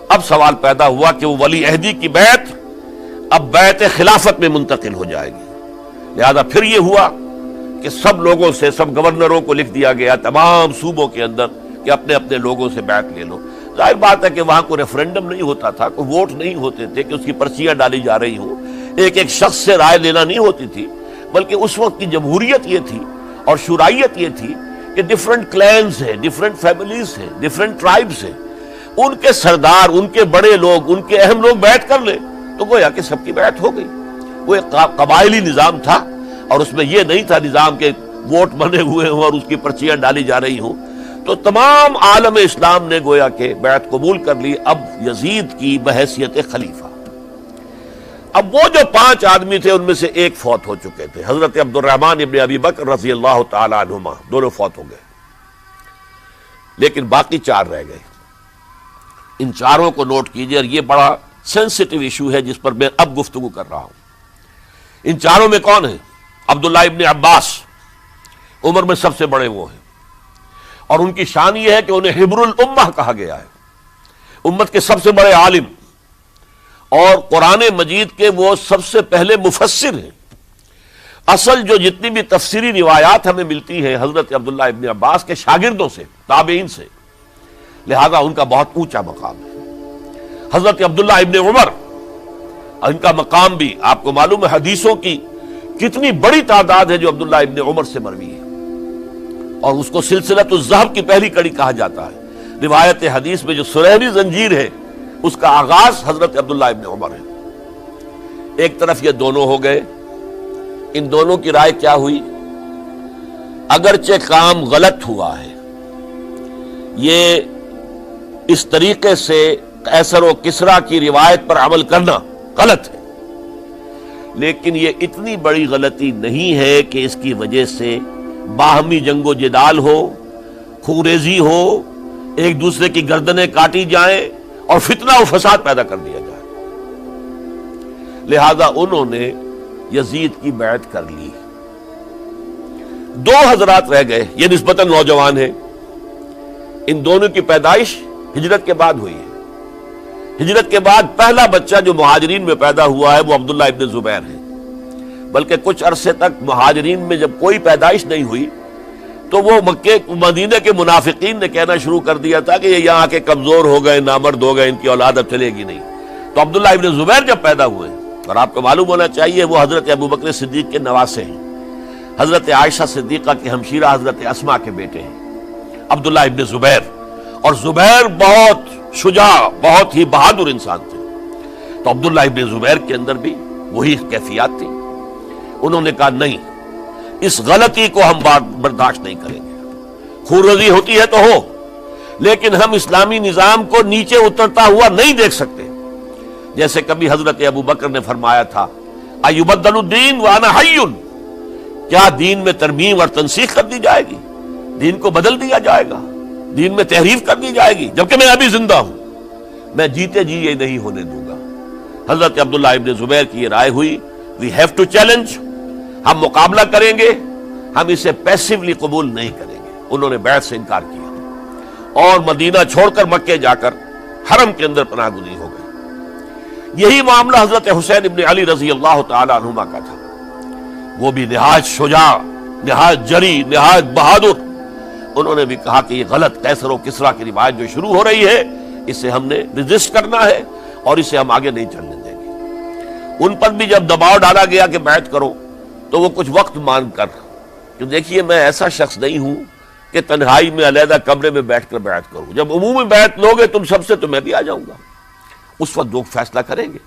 A: اب سوال پیدا ہوا کہ وہ ولی عہدی کی بیعت اب بیعت خلافت میں منتقل ہو جائے گی، لہذا پھر یہ ہوا کہ سب لوگوں سے، سب گورنروں کو لکھ دیا گیا تمام صوبوں کے اندر کہ اپنے اپنے لوگوں سے بیعت لے لو۔ ظاہر بات ہے کہ وہاں کوئی ریفرنڈم نہیں ہوتا تھا، کوئی ووٹ نہیں ہوتے تھے کہ اس کی پرچیاں ڈالی جا رہی ہوں، ایک ایک شخص سے رائے لینا نہیں ہوتی تھی، بلکہ اس وقت کی جمہوریت یہ تھی اور شورائیت یہ تھی کہ ڈفرنٹ کلینز ہیں، ڈفرنٹ فیملیز ہیں، ڈفرنٹ ٹرائبز ہیں، ان کے سردار، ان کے بڑے لوگ، ان کے اہم لوگ بیعت کر لیں تو گویا کہ سب کی بیعت ہو گئی۔ وہ ایک قبائلی نظام تھا اور اس میں یہ نہیں تھا نظام کے ووٹ بنے ہوئے ہوں اور اس کی پرچیاں ڈالی جا رہی ہوں، تو تمام عالم اسلام نے گویا کہ بیعت قبول کر لی اب یزید کی بحیثیت خلیفہ۔ اب وہ جو 5 آدمی تھے ان میں سے ایک فوت ہو چکے تھے، حضرت عبد الرحمن ابن ابی بکر رضی اللہ تعالی عنہما، دونوں فوت ہو گئے، لیکن باقی 4 رہ گئے۔ ان 4 کو نوٹ کیجئے، اور یہ بڑا سینسٹیو ایشو ہے جس پر میں اب گفتگو کر رہا ہوں۔ ان 4 میں کون ہیں؟ عبداللہ ابن عباس، عمر میں سب سے بڑے وہ ہیں، اور ان کی شان یہ ہے کہ انہیں حبر الامہ کہا گیا ہے، امت کے سب سے بڑے عالم، اور قرآن مجید کے وہ سب سے پہلے مفسر ہیں۔ اصل جو جتنی بھی تفسیری روایات ہمیں ملتی ہیں حضرت عبداللہ ابن عباس کے شاگردوں سے، تابعین سے، لہذا ان کا بہت اونچا مقام ہے۔ حضرت عبداللہ ابن عمر، ان کا مقام بھی آپ کو معلوم ہے، حدیثوں کی کتنی بڑی تعداد ہے جو عبداللہ ابن عمر سے مروی ہے، اور اس کو سلسلۃ الذہب کی پہلی کڑی کہا جاتا ہے۔ روایت حدیث میں جو سنہری زنجیر ہے اس کا آغاز حضرت عبداللہ ابن عمر ہے۔ ایک طرف یہ دونوں ہو گئے، ان دونوں کی رائے کیا ہوئی؟ اگرچہ کام غلط ہوا ہے، یہ اس طریقے سے قیصر و کسریٰ کی روایت پر عمل کرنا غلط ہے، لیکن یہ اتنی بڑی غلطی نہیں ہے کہ اس کی وجہ سے باہمی جنگ و جدال ہو، خوریزی ہو، ایک دوسرے کی گردنیں کاٹی جائیں اور فتنہ و فساد پیدا کر دیا جائے۔ لہذا انہوں نے یزید کی بیعت کر لی۔ 2 حضرات رہ گئے، یہ نسبتاً نوجوان ہیں، ان دونوں کی پیدائش ہجرت کے بعد ہوئی ہے۔ ہجرت کے بعد پہلا بچہ جو مہاجرین میں پیدا ہوا ہے وہ عبداللہ ابن زبیر ہے، بلکہ کچھ عرصے تک مہاجرین میں جب کوئی پیدائش نہیں ہوئی تو وہ مکے مدینہ کے منافقین نے کہنا شروع کر دیا تھا کہ یہ یہاں کے کمزور ہو گئے، نامرد ہو گئے، ان کی اولاد اب چلے گی نہیں۔ تو عبداللہ ابن زبیر جب پیدا ہوئے، اور آپ کو معلوم ہونا چاہیے وہ حضرت ابوبکر صدیق کے نواسے ہیں، حضرت عائشہ صدیقہ کی ہمشیرہ حضرت اسماء کے بیٹے ہیں عبداللہ ابن زبیر، اور زبیر بہت شجاع، بہت ہی بہادر انسان تھے۔ تو عبداللہ ابن زبیر کے اندر بھی وہی کیفیات تھی۔ انہوں نے کہا نہیں، اس غلطی کو ہم برداشت نہیں کریں گے، خورزی ہوتی ہے تو ہو، لیکن ہم اسلامی نظام کو نیچے اترتا ہوا نہیں دیکھ سکتے۔ جیسے کبھی حضرت ابو بکر نے فرمایا تھا، ایبدل الدین وانا حی، کیا دین میں ترمیم اور تنسیخ کر دی جائے گی؟ دین کو بدل دیا جائے گا، دین میں تحریف کر دی جائے گی جبکہ میں ابھی زندہ ہوں؟ میں جیتے جی یہ نہیں ہونے دوں گا۔ حضرت عبداللہ ابن زبیر کی یہ رائے ہوئی، وی ہیو ٹو چیلنج، ہم مقابلہ کریں گے، ہم اسے پیسیولی قبول نہیں کریں گے۔ انہوں نے بیعت سے انکار کیا اور مدینہ چھوڑ کر مکے جا کر حرم کے اندر پناہ گزین ہو گئے۔ یہی معاملہ حضرت حسین ابن علی رضی اللہ تعالی عنہما کا تھا، وہ بھی نہایت شجاع، نہایت جری، نہایت بہادر۔ انہوں نے بھی کہا کہ یہ غلط قیصر و کسریٰ کی روایت جو شروع ہو رہی ہے اسے ہم نے ریزسٹ کرنا ہے اور اسے ہم آگے نہیں چلنے دیں گے۔ ان پر بھی جب دباؤ ڈالا گیا کہ بیعت کرو تو وہ کچھ وقت مان کر، کہ دیکھیے میں ایسا شخص نہیں ہوں کہ تنہائی میں علیحدہ کمرے میں بیٹھ کر بیعت کروں، جب عمومی بیعت لوگے تم سب سے تو میں بھی آ جاؤں گا، اس وقت لوگ فیصلہ کریں گے۔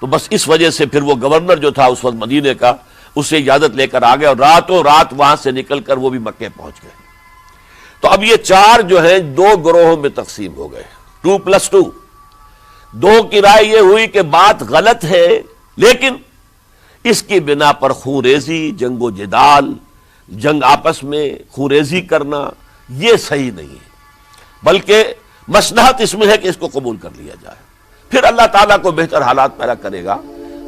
A: تو بس اس وجہ سے پھر وہ گورنر جو تھا اس وقت مدینے کا، اسے اجازت لے کر آ گئے اور راتوں رات وہاں سے نکل کر وہ بھی مکے پہنچ گئے۔ تو اب یہ 4 جو ہیں 2 گروہوں میں تقسیم ہو گئے، 2+2۔ 2 کی رائے یہ ہوئی کہ بات غلط ہے، لیکن اس کی بنا پر خوریزی، جنگ و جدال، جنگ آپس میں خوریزی کرنا یہ صحیح نہیں ہے، بلکہ مصلحت اس میں ہے کہ اس کو قبول کر لیا جائے۔ پھر اللہ تعالیٰ کو بہتر حالات پیدا کرے گا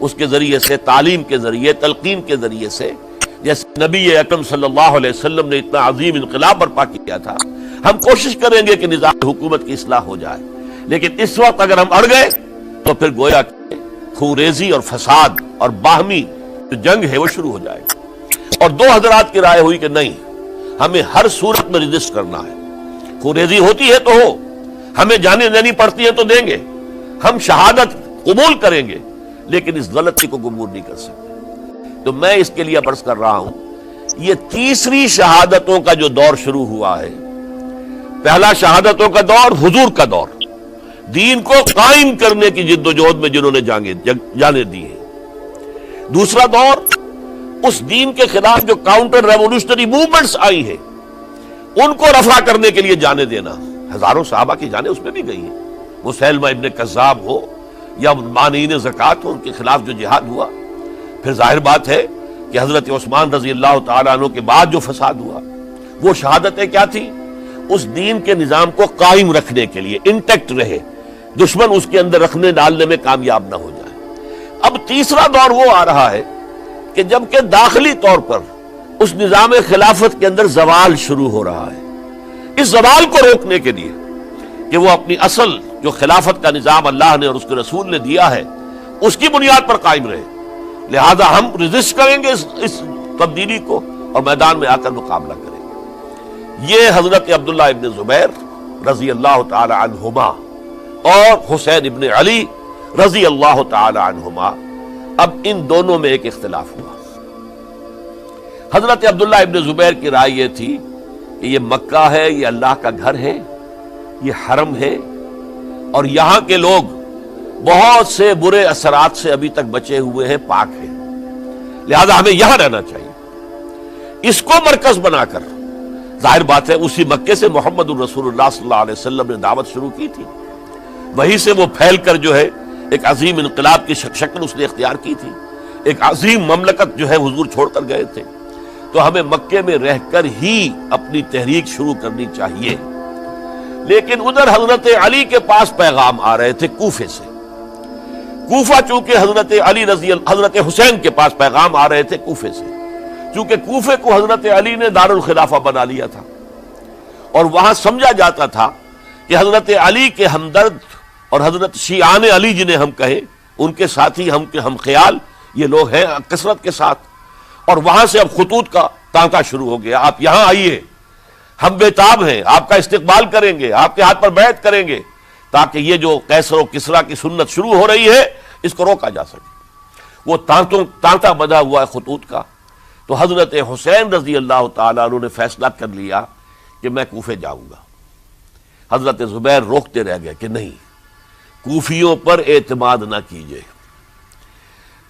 A: اس کے ذریعے سے، تعلیم کے ذریعے، تلقین کے ذریعے سے، جیسے نبی اکرم صلی اللہ علیہ وسلم نے اتنا عظیم انقلاب برپا کیا تھا۔ ہم کوشش کریں گے کہ نظام حکومت کی اصلاح ہو جائے، لیکن اس وقت اگر ہم اڑ گئے تو پھر گویا کہ خوریزی اور فساد اور باہمی جو جنگ ہے وہ شروع ہو جائے گی۔ اور 2 حضرات کی رائے ہوئی کہ نہیں، ہمیں ہر صورت میں ریزسٹ کرنا ہے، خوریزی ہوتی ہے تو ہو، ہمیں جانے دینی پڑتی ہے تو دیں گے، ہم شہادت قبول کریں گے، لیکن اس غلطی کو قبول نہیں کر سکتے۔ تو میں اس کے لیے عرض کر رہا ہوں، یہ تیسری شہادتوں کا جو دور شروع ہوا ہے، پہلا شہادتوں کا دور حضور کا دور، دین کو قائم کرنے کی جد و جہد میں جنہوں نے جانیں دی ہیں۔ دوسرا دور اس دین کے خلاف جو کاؤنٹر ریولوشنری موومنٹس آئی ہیں ان کو رفع کرنے کے لیے جانے دینا. ہزاروں صحابہ کی جانیں اس میں بھی گئی ہیں. مسیلمہ ابن کذاب ہو یا مانعین زکوٰۃ ہو، ان کے خلاف جو جہاد ہوا. پھر ظاہر بات ہے کہ حضرت عثمان رضی اللہ تعالیٰ عنہ کے بعد جو فساد ہوا وہ شہادتیں کیا تھی؟ اس دین کے نظام کو قائم رکھنے کے لیے انٹیکٹ رہے، دشمن اس کے اندر رکھنے ڈالنے میں کامیاب نہ ہو جائے. اب تیسرا دور وہ آ رہا ہے کہ جبکہ داخلی طور پر اس نظام خلافت کے اندر زوال شروع ہو رہا ہے، اس زوال کو روکنے کے لیے کہ وہ اپنی اصل جو خلافت کا نظام اللہ نے اور اس کے رسول نے دیا ہے اس کی بنیاد پر قائم رہے، لہذا ہم ریزسٹ کریں گے اس تبدیلی کو اور میدان میں آ کر مقابلہ کریں گے. یہ حضرت عبداللہ ابن زبیر رضی اللہ تعالی عنہما اور حسین ابن علی رضی اللہ تعالی عنہما، اب ان دونوں میں ایک اختلاف ہوا. حضرت عبداللہ ابن زبیر کی رائے یہ تھی کہ یہ مکہ ہے، یہ اللہ کا گھر ہے، یہ حرم ہے، اور یہاں کے لوگ بہت سے برے اثرات سے ابھی تک بچے ہوئے ہیں، پاک ہیں، لہذا ہمیں یہاں رہنا چاہیے. اس کو مرکز بنا کر ظاہر بات ہے اسی مکے سے محمد الرسول اللہ صلی اللہ علیہ وسلم نے دعوت شروع کی تھی، وہیں سے وہ پھیل کر جو ہے ایک عظیم انقلاب کی شکل اس نے اختیار کی تھی، ایک عظیم مملکت جو ہے حضور چھوڑ کر گئے تھے. تو ہمیں مکے میں رہ کر ہی اپنی تحریک شروع کرنی چاہیے. لیکن ادھر حضرت علی کے پاس پیغام آ رہے تھے کوفے سے. کوفہ چونکہ حضرت حسین کے پاس پیغام آ رہے تھے کوفے سے، چونکہ کوفے کو حضرت علی نے دارالخلافہ بنا لیا تھا اور وہاں سمجھا جاتا تھا کہ حضرت علی کے ہمدرد اور حضرت شیعان علی جنہیں ہم کہیں ان کے ساتھی ہم خیال یہ لوگ ہیں کثرت کے ساتھ. اور وہاں سے اب خطوط کا تانتا شروع ہو گیا، آپ یہاں آئیے، ہم بےتاب ہیں، آپ کا استقبال کریں گے، آپ کے ہاتھ پر بیعت کریں گے، تاکہ یہ جو قیصر و کسریٰ کی سنت شروع ہو رہی ہے اس کو روکا جا سکے. وہ تانتا بنا ہوا ہے خطوط کا. تو حضرت حسین رضی اللہ تعالیٰ عنہ نے فیصلہ کر لیا کہ میں کوفے جاؤں گا. حضرت زبیر روکتے رہ گئے کہ نہیں، کوفیوں پر اعتماد نہ کیجیے،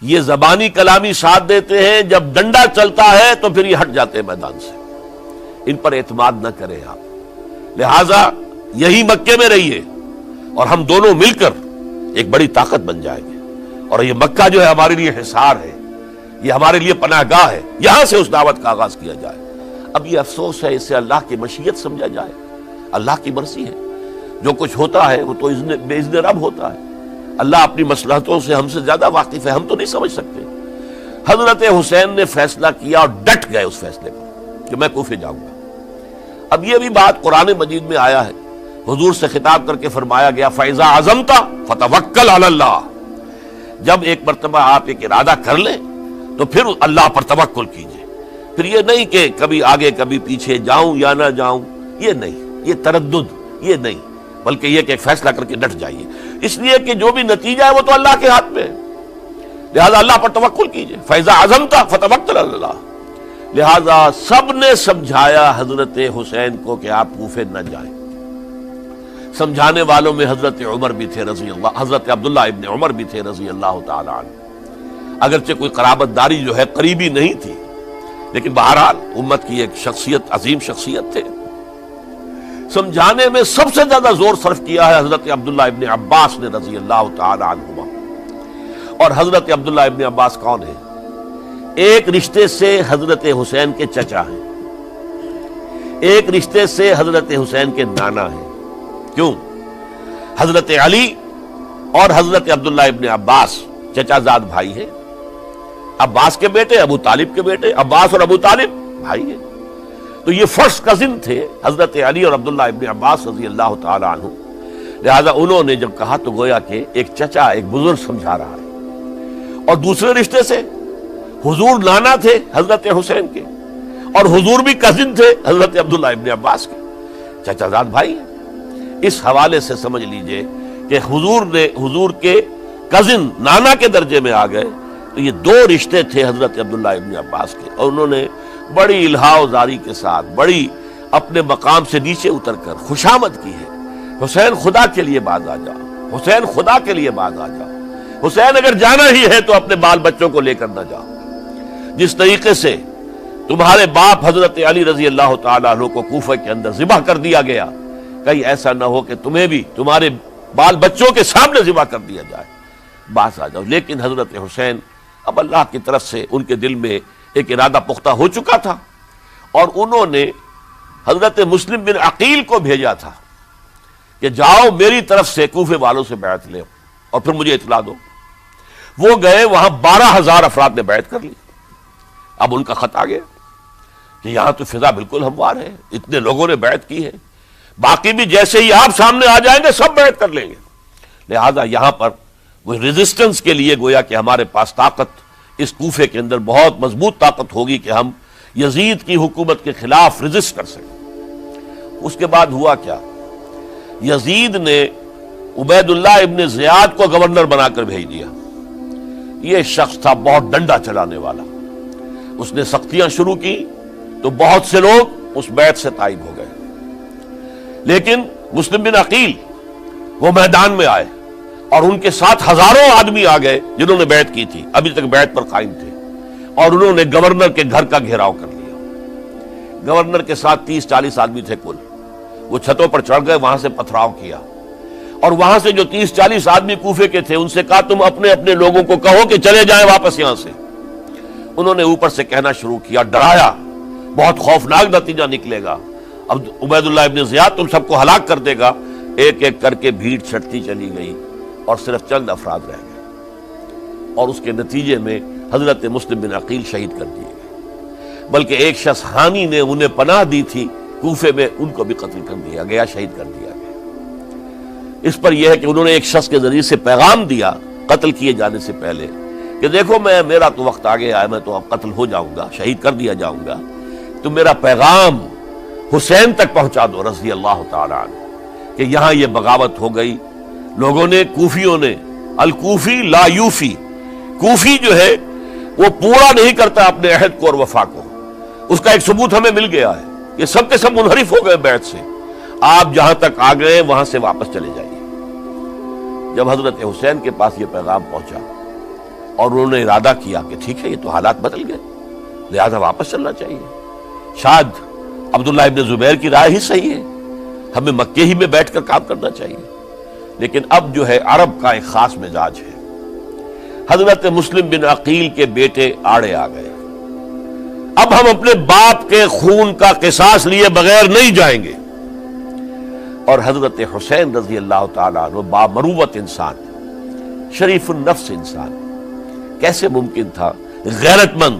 A: یہ زبانی کلامی ساتھ دیتے ہیں، جب ڈنڈا چلتا ہے تو پھر یہ ہٹ جاتے ہیں میدان سے، ان پر اعتماد نہ کریں آپ. لہذا یہی مکے میں رہیے اور ہم دونوں مل کر ایک بڑی طاقت بن جائیں گے. اور یہ مکہ جو ہے ہمارے لیے حصار ہے، یہ ہمارے لیے پناہ گاہ ہے، یہاں سے اس دعوت کا آغاز کیا جائے. اب یہ افسوس ہے اسے اللہ کی مشیت سمجھا جائے، اللہ کی مرضی ہے. جو کچھ ہوتا ہے وہ تو بے اذن رب ہوتا ہے. اللہ اپنی مصلحتوں سے ہم سے زیادہ واقف ہے، ہم تو نہیں سمجھ سکتے. حضرت حسین نے فیصلہ کیا اور ڈٹ گئے اس فیصلے پر کہ میں کوفے جاؤں گا. اب یہ بھی بات قرآن مجید میں آیا ہے، حضور سے خطاب کر کے فرمایا گیا فَإِذَا عَزَمْتَ فَتَوَكَّلْ عَلَى اللَّهِ. جب ایک مرتبہ آپ ایک ارادہ کر لیں تو پھر اللہ پر توکل کیجئے. پھر یہ نہیں کہ کبھی آگے کبھی پیچھے جاؤں یا نہ جاؤں، یہ نہیں، یہ تردد یہ نہیں، بلکہ یہ کہ ایک فیصلہ کر کے ڈٹ جائیے. اس لیے کہ جو بھی نتیجہ ہے وہ تو اللہ کے ہاتھ میں ہے، لہذا اللہ پر توکل کیجئے. فَإِذَا عَزَمْتَ فَتَوَكَّلْ عَلَى اللَّهِ. لہذا سب نے سمجھایا حضرت حسین کو کہ آپ کوفے نہ جائیں. سمجھانے والوں میں حضرت عمر بھی تھے رضی اللہ، حضرت عبداللہ ابن عمر بھی تھے رضی اللہ تعالی عنہ. اگرچہ کوئی قرابت داری جو ہے قریبی نہیں تھی، لیکن بہرحال امت کی ایک شخصیت، عظیم شخصیت تھے. سمجھانے میں سب سے زیادہ زور صرف کیا ہے حضرت عبداللہ ابن عباس نے رضی اللہ تعالی عنہما. اور حضرت عبداللہ ابن عباس کون ہیں؟ ایک رشتے سے حضرت حسین کے چچا ہیں، ایک رشتے سے حضرت حسین کے نانا ہیں. کیوں؟ حضرت علی اور حضرت عبداللہ ابن عباس چچا زاد بھائی ہیں. عباس کے بیٹے، ابو طالب کے بیٹے، عباس اور ابو طالب بھائی ہیں. تو یہ فرسٹ کزن تھے حضرت علی اور عبداللہ ابن عباس رضی اللہ تعالی عنہ. لہذا انہوں نے جب کہا تو گویا کہ ایک چچا، ایک بزرگ سمجھا رہا ہے. اور دوسرے رشتے سے حضور نانا تھے حضرت حسین کے، اور حضور بھی کزن تھے حضرت عبداللہ ابن عباس کے، چچا زاد بھائی ہیں. اس حوالے سے سمجھ لیجئے کہ حضور کے کزن نانا کے درجے میں آ گئے. تو یہ دو رشتے تھے حضرت عبداللہ ابن عباس کے، اور انہوں نے بڑی الہا و زاری کے ساتھ، بڑی اپنے مقام سے نیچے اتر کر خوشامد کی ہے. حسین خدا کے لیے باز آ جا، حسین خدا کے لیے باز آ جا، حسین اگر جانا ہی ہے تو اپنے بال بچوں کو لے کر نہ جا. جس طریقے سے تمہارے باپ حضرت علی رضی اللہ تعالیٰ عنہ کو کوفہ کے اندر ذبح کر دیا گیا، کہیں ایسا نہ ہو کہ تمہیں بھی تمہارے بال بچوں کے سامنے ذبح کر دیا جائے، باز آ جاؤ۔ لیکن حضرت حسین اب اللہ کی طرف سے ان کے دل میں ایک ارادہ پختہ ہو چکا تھا، اور انہوں نے حضرت مسلم بن عقیل کو بھیجا تھا کہ جاؤ میری طرف سے کوفے والوں سے بیعت لے اور پھر مجھے اطلاع دو۔ وہ گئے، وہاں 12,000 افراد نے بیعت کر لی۔ اب ان کا خط آ گیا کہ یہاں تو فضا بالکل ہموار ہے، اتنے لوگوں نے بیعت کی ہے، باقی بھی جیسے ہی آپ سامنے آ جائیں گے سب بیعت کر لیں گے، لہذا یہاں پر وہ ریزسٹنس کے لیے گویا کہ ہمارے پاس طاقت اس کوفے کے اندر بہت مضبوط طاقت ہوگی کہ ہم یزید کی حکومت کے خلاف ریزسٹ کر سکیں۔ اس کے بعد ہوا کیا؟ یزید نے عبید اللہ ابن زیاد کو گورنر بنا کر بھیج دیا۔ یہ شخص تھا بہت ڈنڈا چلانے والا، اس نے سختیاں شروع کی تو بہت سے لوگ اس بیعت سے تائب ہو گئے، لیکن مسلم بن عقیل وہ میدان میں آئے اور ان کے ساتھ ہزاروں آدمی آ گئے جنہوں نے بیعت کی تھی، ابھی تک بیعت پر قائم تھے، اور انہوں نے گورنر کے گھر کا گھیراؤ کر لیا۔ گورنر کے ساتھ 30-40 آدمی تھے کل، وہ چھتوں پر چڑھ گئے، وہاں سے پتھراؤ کیا، اور وہاں سے جو 30-40 آدمی کوفے کے تھے ان سے کہا تم اپنے اپنے لوگوں کو کہو کہ چلے جائیں واپس یہاں سے۔ انہوں نے اوپر سے کہنا شروع کیا، ڈرایا، بہت خوفناک نتیجہ نکلے گا، اب عبید اللہ ابن زیاد تم سب کو ہلاک کر دے گا۔ ایک ایک کر کے بھیڑ چھٹتی چلی گئی اور صرف چند افراد رہ گئے، اور اس کے نتیجے میں حضرت مسلم بن عقیل شہید کر دیے گئے، بلکہ ایک شخص حامی نے انہیں پناہ دی تھی کوفے میں، ان کو بھی قتل کر دیا گیا، شہید کر دیا گیا۔ اس پر یہ ہے کہ انہوں نے ایک شخص کے ذریعے سے پیغام دیا قتل کیے جانے سے پہلے کہ دیکھو میرا تو وقت آ گیا ہے، میں تو اب قتل ہو جاؤں گا، شہید کر دیا جاؤں گا، تو میرا پیغام حسین تک پہنچا دو رضی اللہ تعالی عنہ کہ یہاں یہ بغاوت ہو گئی۔ لوگوں نے، کوفیوں نے، الکوفی لا یوفی، کوفی جو ہے وہ پورا نہیں کرتا اپنے عہد کو اور وفا کو، اس کا ایک ثبوت ہمیں مل گیا ہے، یہ سب کے سب منحرف ہو گئے بیعت سے، آپ جہاں تک آ گئے وہاں سے واپس چلے جائیے۔ جب حضرت حسین کے پاس یہ پیغام پہنچا اور انہوں نے ارادہ کیا کہ ٹھیک ہے یہ تو حالات بدل گئے، لہذا واپس چلنا چاہیے، شاید عبداللہ ابن زبیر کی رائے ہی صحیح ہے، ہمیں مکے ہی میں بیٹھ کر کام کرنا چاہیے، لیکن اب جو ہے عرب کا ایک خاص مزاج ہے۔ حضرت مسلم بن عقیل کے بیٹے آڑے آ گئے، اب ہم اپنے باپ کے خون کا قصاص لیے بغیر نہیں جائیں گے، اور حضرت حسین رضی اللہ تعالیٰ عنہ بامروت انسان، شریف النفس انسان، کیسے ممکن تھا غیرت مند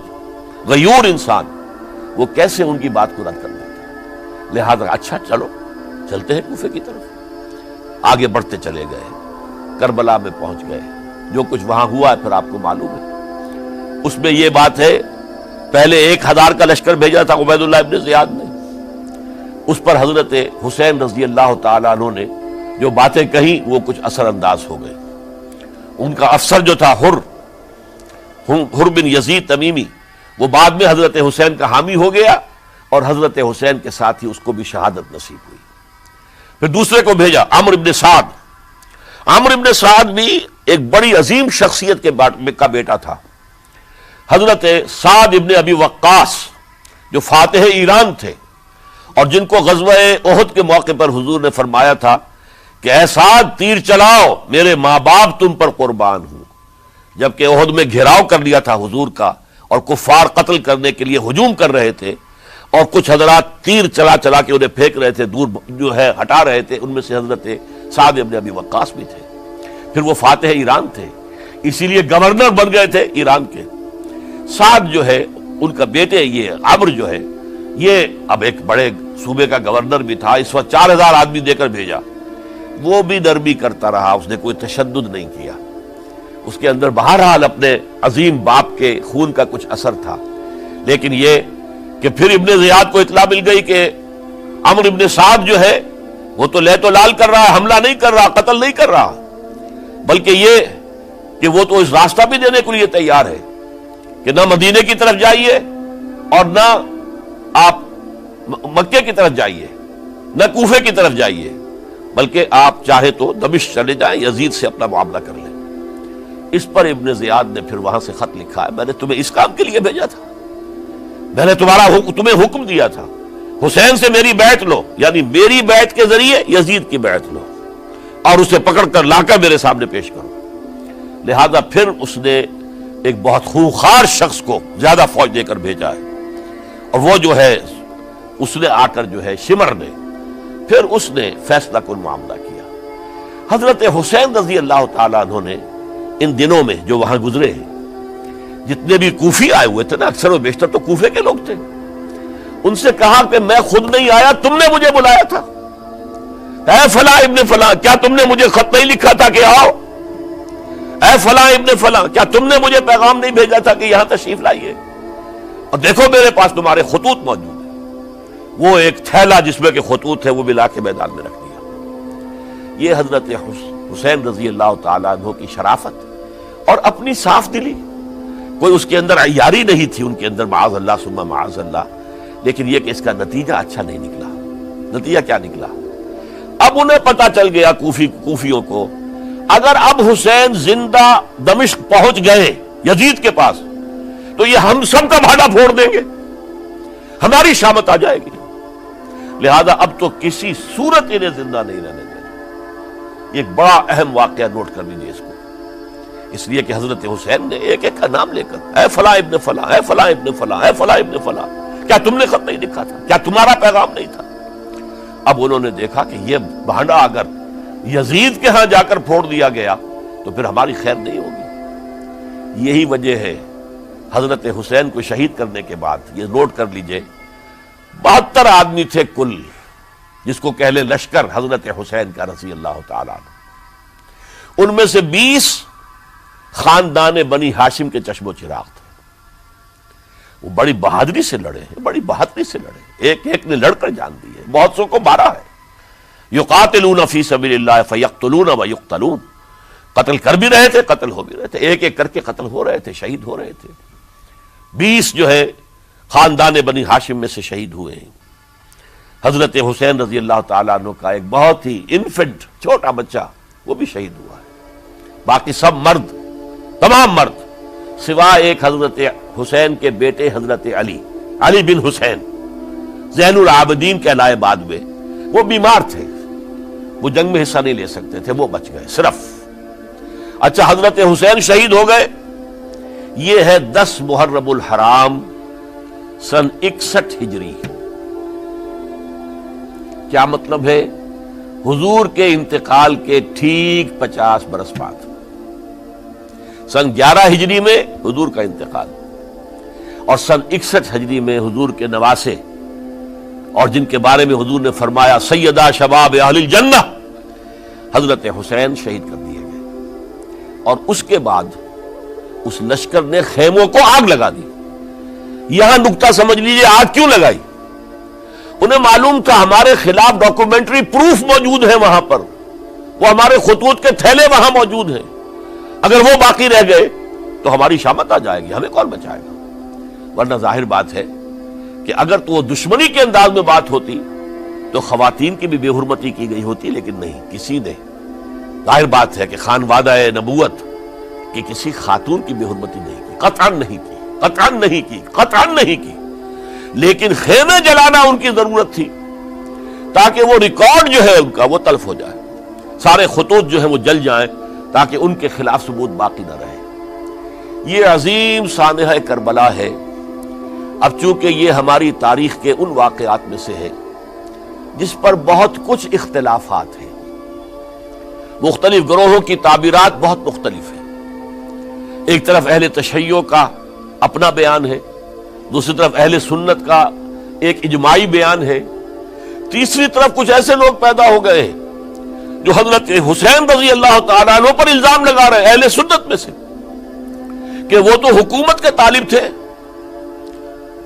A: غیور انسان وہ کیسے ان کی بات کو رد کر دیتا؟ لہذا اچھا چلو چلتے ہیں کوفے کی طرف۔ آگے بڑھتے چلے گئے، کربلا میں پہنچ گئے، جو کچھ وہاں ہوا ہے پھر آپ کو معلوم ہے۔ اس میں یہ بات ہے پہلے 1000 کا لشکر بھیجا تھا عبید اللہ ابن زیاد نے، اس پر حضرت حسین رضی اللہ تعالیٰ عنہ نے جو باتیں کہیں وہ کچھ اثر انداز ہو گئے۔ ان کا افسر جو تھا حر بن یزید تمیمی، وہ بعد میں حضرت حسین کا حامی ہو گیا اور حضرت حسین کے ساتھ ہی اس کو بھی شہادت نصیب ہوئی۔ پھر دوسرے کو بھیجا عمرو ابن سعد۔ عمرو ابن سعد بھی ایک بڑی عظیم شخصیت کا بیٹا تھا، حضرت سعد ابن ابی وقاص جو فاتح ایران تھے، اور جن کو غزوہ احد کے موقع پر حضور نے فرمایا تھا کہ اے سعد تیر چلاؤ، میرے ماں باپ تم پر قربان ہوں۔ جبکہ احد میں گھیراؤ کر لیا تھا حضور کا اور کفار قتل کرنے کے لیے ہجوم کر رہے تھے، اور کچھ حضرات تیر چلا چلا کے انہیں پھینک رہے تھے، دور جو ہے ہٹا رہے تھے، ان میں سے حضرت سعد ابن ابی وقاص بھی تھے۔ پھر وہ فاتح ایران تھے، اسی لیے گورنر بن گئے تھے ایران کے۔ سعد جو ہے ان کا بیٹے، یہ عمرو جو ہے یہ اب ایک بڑے صوبے کا گورنر بھی تھا، اس وقت 4000 آدمی دے کر بھیجا، وہ بھی نرمی کرتا رہا، اس نے کوئی تشدد نہیں کیا، اس کے اندر بہرحال اپنے عظیم باپ کے خون کا کچھ اثر تھا۔ لیکن یہ کہ پھر ابن زیاد کو اطلاع مل گئی کہ عمرو ابن سعد جو ہے وہ تو لے تو لال کر رہا ہے، حملہ نہیں کر رہا، قتل نہیں کر رہا، بلکہ یہ کہ وہ تو اس راستہ بھی دینے کے لیے تیار ہے کہ نہ مدینے کی طرف جائیے اور نہ آپ مکے کی طرف جائیے، نہ کوفے کی طرف جائیے، بلکہ آپ چاہے تو دمشق چلے جائیں، یزید سے اپنا معاملہ کر لیں۔ اس پر ابن زیاد نے پھر وہاں سے خط لکھا ہے، میں نے تمہیں اس کام کے لیے بھیجا تھا، میں نے تمہیں حکم دیا تھا حسین سے میری بیعت لو، یعنی میری بیعت کے ذریعے یزید کی بیعت لو اور اسے پکڑ کر لا کر میرے سامنے پیش کرو۔ لہذا پھر اس نے ایک بہت خونخوار شخص کو زیادہ فوج دے کر بھیجا ہے، اور وہ جو ہے اس نے آ کر جو ہے شمر نے پھر اس نے فیصلہ کن معاملہ کیا۔ حضرت حسین رضی اللہ تعالیٰ عنہ نے ان دنوں میں جو وہاں گزرے ہیں، جتنے بھی کوفی آئے ہوئے تھے نا، اکثر و بیشتر تو کوفے کے لوگ تھے، ان سے کہا کہ میں خود نہیں آیا، تم نے مجھے بلایا تھا، اے فلاں ابن فلاں کیا تم نے مجھے خط نہیں لکھا تھا کہ آؤ؟ اے فلاں ابن فلاں کیا تم نے مجھے پیغام نہیں بھیجا تھا کہ یہاں تشریف لائیے؟ اور دیکھو میرے پاس تمہارے خطوط موجود ہیں۔ وہ ایک تھیلا جس میں کہ خطوط ہے وہ بھی لا کے میدان میں رکھ دیا۔ یہ حضرت حسین رضی اللہ تعالیٰ عنہ کی شرافت اور اپنی صاف دلی، کوئی اس کے اندر عیاری نہیں تھی ان کے اندر، معاذ اللہ ثم معاذ اللہ، لیکن یہ کہ اس کا نتیجہ اچھا نہیں نکلا۔ نتیجہ کیا نکلا؟ اب انہیں پتا چل گیا کوفیوں کو، اگر اب حسین زندہ دمشق پہنچ گئے یزید کے پاس تو یہ ہم سب کا بھاڑا پھوڑ دیں گے، ہماری شامت آ جائے گی، لہذا اب تو کسی صورت انہیں زندہ نہیں رہنے دینا۔ یہ ایک بڑا اہم واقعہ نوٹ کر لیجیے اس کو، اس لیے کہ حضرت حسین نے ایک ایک کا نام لے کر اے فلاں ابن فلاں، اے فلاں ابن فلاں، اے فلاں ابن فلاں، کیا تم نے خط نہیں لکھا تھا؟ کیا تمہارا پیغام نہیں تھا؟ اب انہوں نے دیکھا کہ یہ بھانڈا اگر یزید کے ہاں جا کر پھوڑ دیا گیا تو پھر ہماری خیر نہیں ہوگی۔ یہی وجہ ہے حضرت حسین کو شہید کرنے کے بعد، یہ نوٹ کر لیجئے، 72 آدمی تھے کل، جس کو کہہ لے لشکر حضرت حسین کا رضی اللہ تعالیٰ عنہ۔ ان میں سے 20 خاندان بنی ہاشم کے چشم و چراغ تھے۔ وہ بڑی بہادری سے لڑے ہیں، بڑی بہادری سے لڑے، ایک ایک نے لڑ کر جان دی ہے، بہت سو کو مارا ہے۔ یقاتلون فی سبیل اللہ فیقتلون ویقتلون، قتل کر بھی رہے تھے، قتل ہو بھی رہے تھے، ایک ایک کر کے قتل ہو رہے تھے، شہید ہو رہے تھے۔ 20 جو ہے خاندان بنی ہاشم میں سے شہید ہوئے ہیں۔ حضرت حسین رضی اللہ تعالیٰ عنہ کا ایک بہت ہی انفنٹ چھوٹا بچہ وہ بھی شہید ہوا ہے۔ باقی سب مرد، تمام مرد، سوائے ایک حضرت حسین کے بیٹے حضرت علی بن حسین زین العابدین کہلائے بعد میں، وہ بیمار تھے، وہ جنگ میں حصہ نہیں لے سکتے تھے، وہ بچ گئے صرف۔ اچھا، حضرت حسین شہید ہو گئے، یہ ہے 10 محرم الحرام سن 61 ہجری۔ کیا مطلب ہے؟ حضور کے انتقال کے ٹھیک 50 برس بعد، سن 11 ہجری میں حضور کا انتقال، اور سن 61 ہجری میں حضور کے نواسے اور جن کے بارے میں حضور نے فرمایا سیدہ شباب اہل الجنہ، حضرت حسین شہید کر دیے گئے۔ اور اس کے بعد اس لشکر نے خیموں کو آگ لگا دی۔ یہاں نکتہ سمجھ لیجئے، آگ کیوں لگائی؟ انہیں معلوم تھا ہمارے خلاف ڈاکومنٹری پروف موجود ہے وہاں پر، وہ ہمارے خطوط کے تھیلے وہاں موجود ہیں، اگر وہ باقی رہ گئے تو ہماری شامت آ جائے گی، ہمیں کون بچائے گا؟ ورنہ ظاہر بات ہے کہ اگر تو وہ دشمنی کے انداز میں بات ہوتی تو خواتین کی بھی بے حرمتی کی گئی ہوتی، لیکن نہیں، کسی نے، ظاہر بات ہے کہ خانوادہ نبوت کی کسی خاتون کی بے حرمتی نہیں کی، قطعاً نہیں کی، قطعاً نہیں کی، قطعاً نہیں کی، لیکن خیمے جلانا ان کی ضرورت تھی تاکہ وہ ریکارڈ جو ہے ان کا وہ تلف ہو جائے، سارے خطوط جو ہیں وہ جل جائیں تاکہ ان کے خلاف ثبوت باقی نہ رہے۔ یہ عظیم سانحہ کربلا ہے۔ اب چونکہ یہ ہماری تاریخ کے ان واقعات میں سے ہے جس پر بہت کچھ اختلافات ہیں، مختلف گروہوں کی تعبیرات بہت مختلف ہیں۔ ایک طرف اہل تشیع کا اپنا بیان ہے، دوسری طرف اہل سنت کا ایک اجماعی بیان ہے، تیسری طرف کچھ ایسے لوگ پیدا ہو گئے ہیں جو حضرت حسین رضی اللہ تعالیٰ عنہ پر الزام لگا رہے ہیں اہل سنت میں سے کہ وہ تو حکومت کے طالب تھے،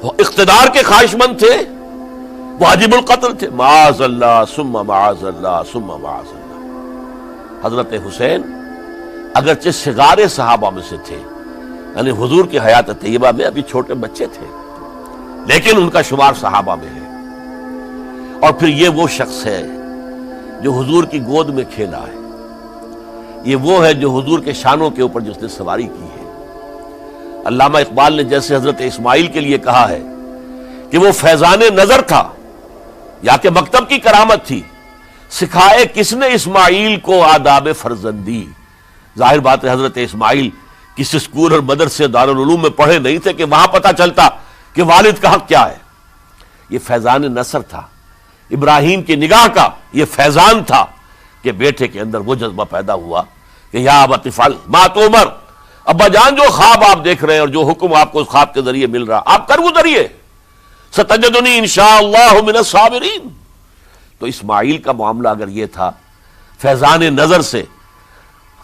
A: اقتدار کے خواہشمند تھے، واجب القتل تھے۔ معاذ اللہ ثم معاذ اللہ ثم معاذ اللہ۔ حضرت حسین اگرچہ صغار صحابہ میں سے تھے، یعنی حضور کی حیات طیبہ میں ابھی چھوٹے بچے تھے، لیکن ان کا شمار صحابہ میں ہے۔ اور پھر یہ وہ شخص ہے جو حضور کی گود میں کھیلا ہے، یہ وہ ہے جو حضور کے شانوں کے اوپر جس نے سواری کی ہے۔ علامہ اقبال نے جیسے حضرت اسماعیل کے لیے کہا ہے کہ وہ فیضان نظر تھا یا کہ مکتب کی کرامت تھی، سکھائے کس نے اسماعیل کو آداب فرزندی. ظاہر بات ہے حضرت اسماعیل کسی اسکول اور مدرسے دارالعلوم میں پڑھے نہیں تھے کہ وہاں پتہ چلتا کہ والد کا حق کیا ہے. یہ فیضان نصر تھا. ابراہیم کی نگاہ کا یہ فیضان تھا کہ بیٹے کے اندر وہ جذبہ پیدا ہوا کہ یا ابت افعل ما تؤمر، ابا جان جو خواب آپ دیکھ رہے ہیں اور جو حکم آپ کو اس خواب کے ذریعے مل رہا آپ کر گزریے، ستجدنی انشاءاللہ من الصابرین. تو اسماعیل کا معاملہ اگر یہ تھا فیضان نظر سے،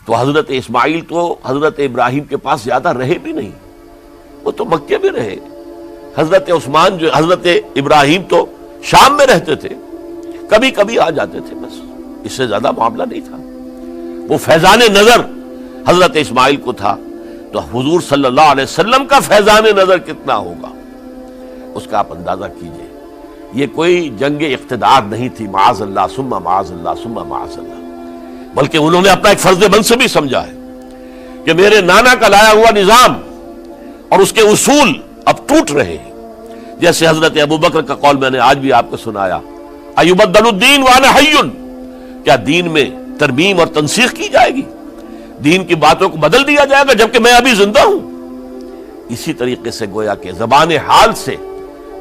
A: تو حضرت اسماعیل تو حضرت ابراہیم کے پاس زیادہ رہے بھی نہیں، وہ تو مکے میں رہے. حضرت عثمان جو حضرت ابراہیم تو شام میں رہتے تھے، کبھی کبھی آ جاتے تھے، بس اس سے زیادہ معاملہ نہیں تھا. وہ فیضان نظر حضرت اسماعیل کو تھا، تو حضور صلی اللہ علیہ وسلم کا فیضان نظر کتنا ہوگا اس کا آپ اندازہ کیجئے. یہ کوئی جنگ اقتدار نہیں تھی، معاذ اللہ ثم معاذ اللہ ثم معاذ اللہ، بلکہ انہوں نے اپنا ایک فرض منصبی سمجھا ہے کہ میرے نانا کا لایا ہوا نظام اور اس کے اصول اب ٹوٹ رہے ہیں. جیسے حضرت ابو بکر کا قول میں نے آج بھی آپ کو سنایا، ایبدل الدین وانا حی، کیا دین میں ترمیم اور تنسیخ کی جائے گی، دین کی باتوں کو بدل دیا جائے گا جبکہ میں ابھی زندہ ہوں. اسی طریقے سے گویا کہ زبان حال سے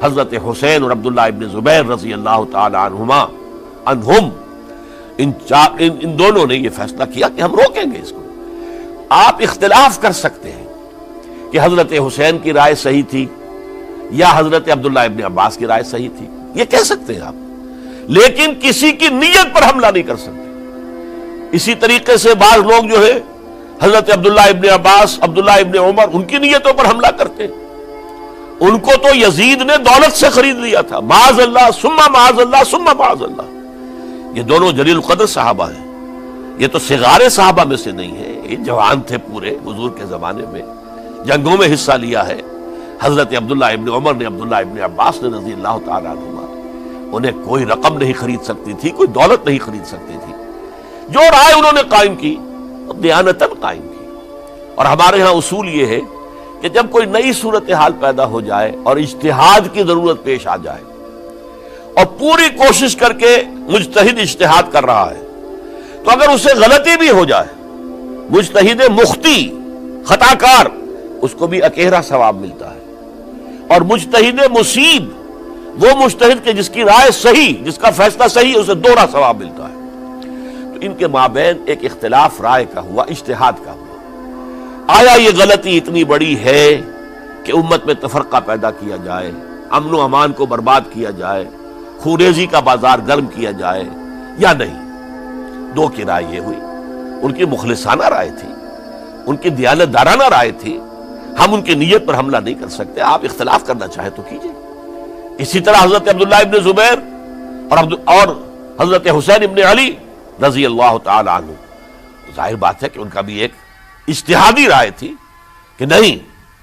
A: حضرت حسین اور عبداللہ ابن زبیر رضی اللہ تعالی عنہم ان دونوں نے یہ فیصلہ کیا کہ ہم روکیں گے اس کو. آپ اختلاف کر سکتے ہیں کہ حضرت حسین کی رائے صحیح تھی یا حضرت عبداللہ ابن عباس کی رائے صحیح تھی، یہ کہہ سکتے ہیں آپ، لیکن کسی کی نیت پر حملہ نہیں کر سکتے. اسی طریقے سے بعض لوگ جو ہے حضرت عبداللہ ابن عباس، عبداللہ ابن عمر، ان کی نیتوں پر حملہ کرتے ہیں. ان کو تو یزید نے دولت سے خرید لیا تھا، معاذ اللہ ثم معاذ اللہ ثم معاذ اللہ. یہ دونوں جلیل القدر صحابہ ہیں، یہ تو صغار صحابہ میں سے نہیں ہے، یہ جوان تھے پورے حضور کے زمانے میں، جنگوں میں حصہ لیا ہے. حضرت عبداللہ ابن عمر نے، عبداللہ ابن عباس نے رضی اللہ تعالیٰ عنہما، انہیں کوئی رقم نہیں خرید سکتی تھی، کوئی دولت نہیں خرید سکتی تھی. جو رائے انہوں نے قائم کی دیانتاً قائم کی. اور ہمارے ہاں اصول یہ ہے کہ جب کوئی نئی صورتحال پیدا ہو جائے اور اجتہاد کی ضرورت پیش آ جائے اور پوری کوشش کر کے مجتہد اجتہاد کر رہا ہے، تو اگر اسے غلطی بھی ہو جائے، مجتہد مختی خطا کار، اس کو بھی اکیرا ثواب ملتا ہے. اور مجتہد مصیب، وہ مجتہد کے جس کی رائے صحیح، جس کا فیصلہ صحیح، اسے دوہرا ثواب ملتا ہے. تو ان کے مابین ایک اختلاف رائے کا ہوا، اجتہاد کا ہوا. آیا یہ غلطی اتنی بڑی ہے کہ امت میں تفرقہ پیدا کیا جائے، امن و امان کو برباد کیا جائے، خوریزی کا بازار گرم کیا جائے، یا نہیں؟ دو کی رائے یہ ہوئی. ان کی مخلصانہ رائے تھی، ان کی دیانت دارانہ رائے تھی. ہم ان کی نیت پر حملہ نہیں کر سکتے. آپ اختلاف کرنا چاہیں تو کیجئے. اسی طرح حضرت عبداللہ ابن زبیر اور حضرت حسین ابن علی رضی اللہ تعالی عنہ، ظاہر بات ہے کہ ان کا بھی ایک اجتہادی رائے تھی کہ نہیں،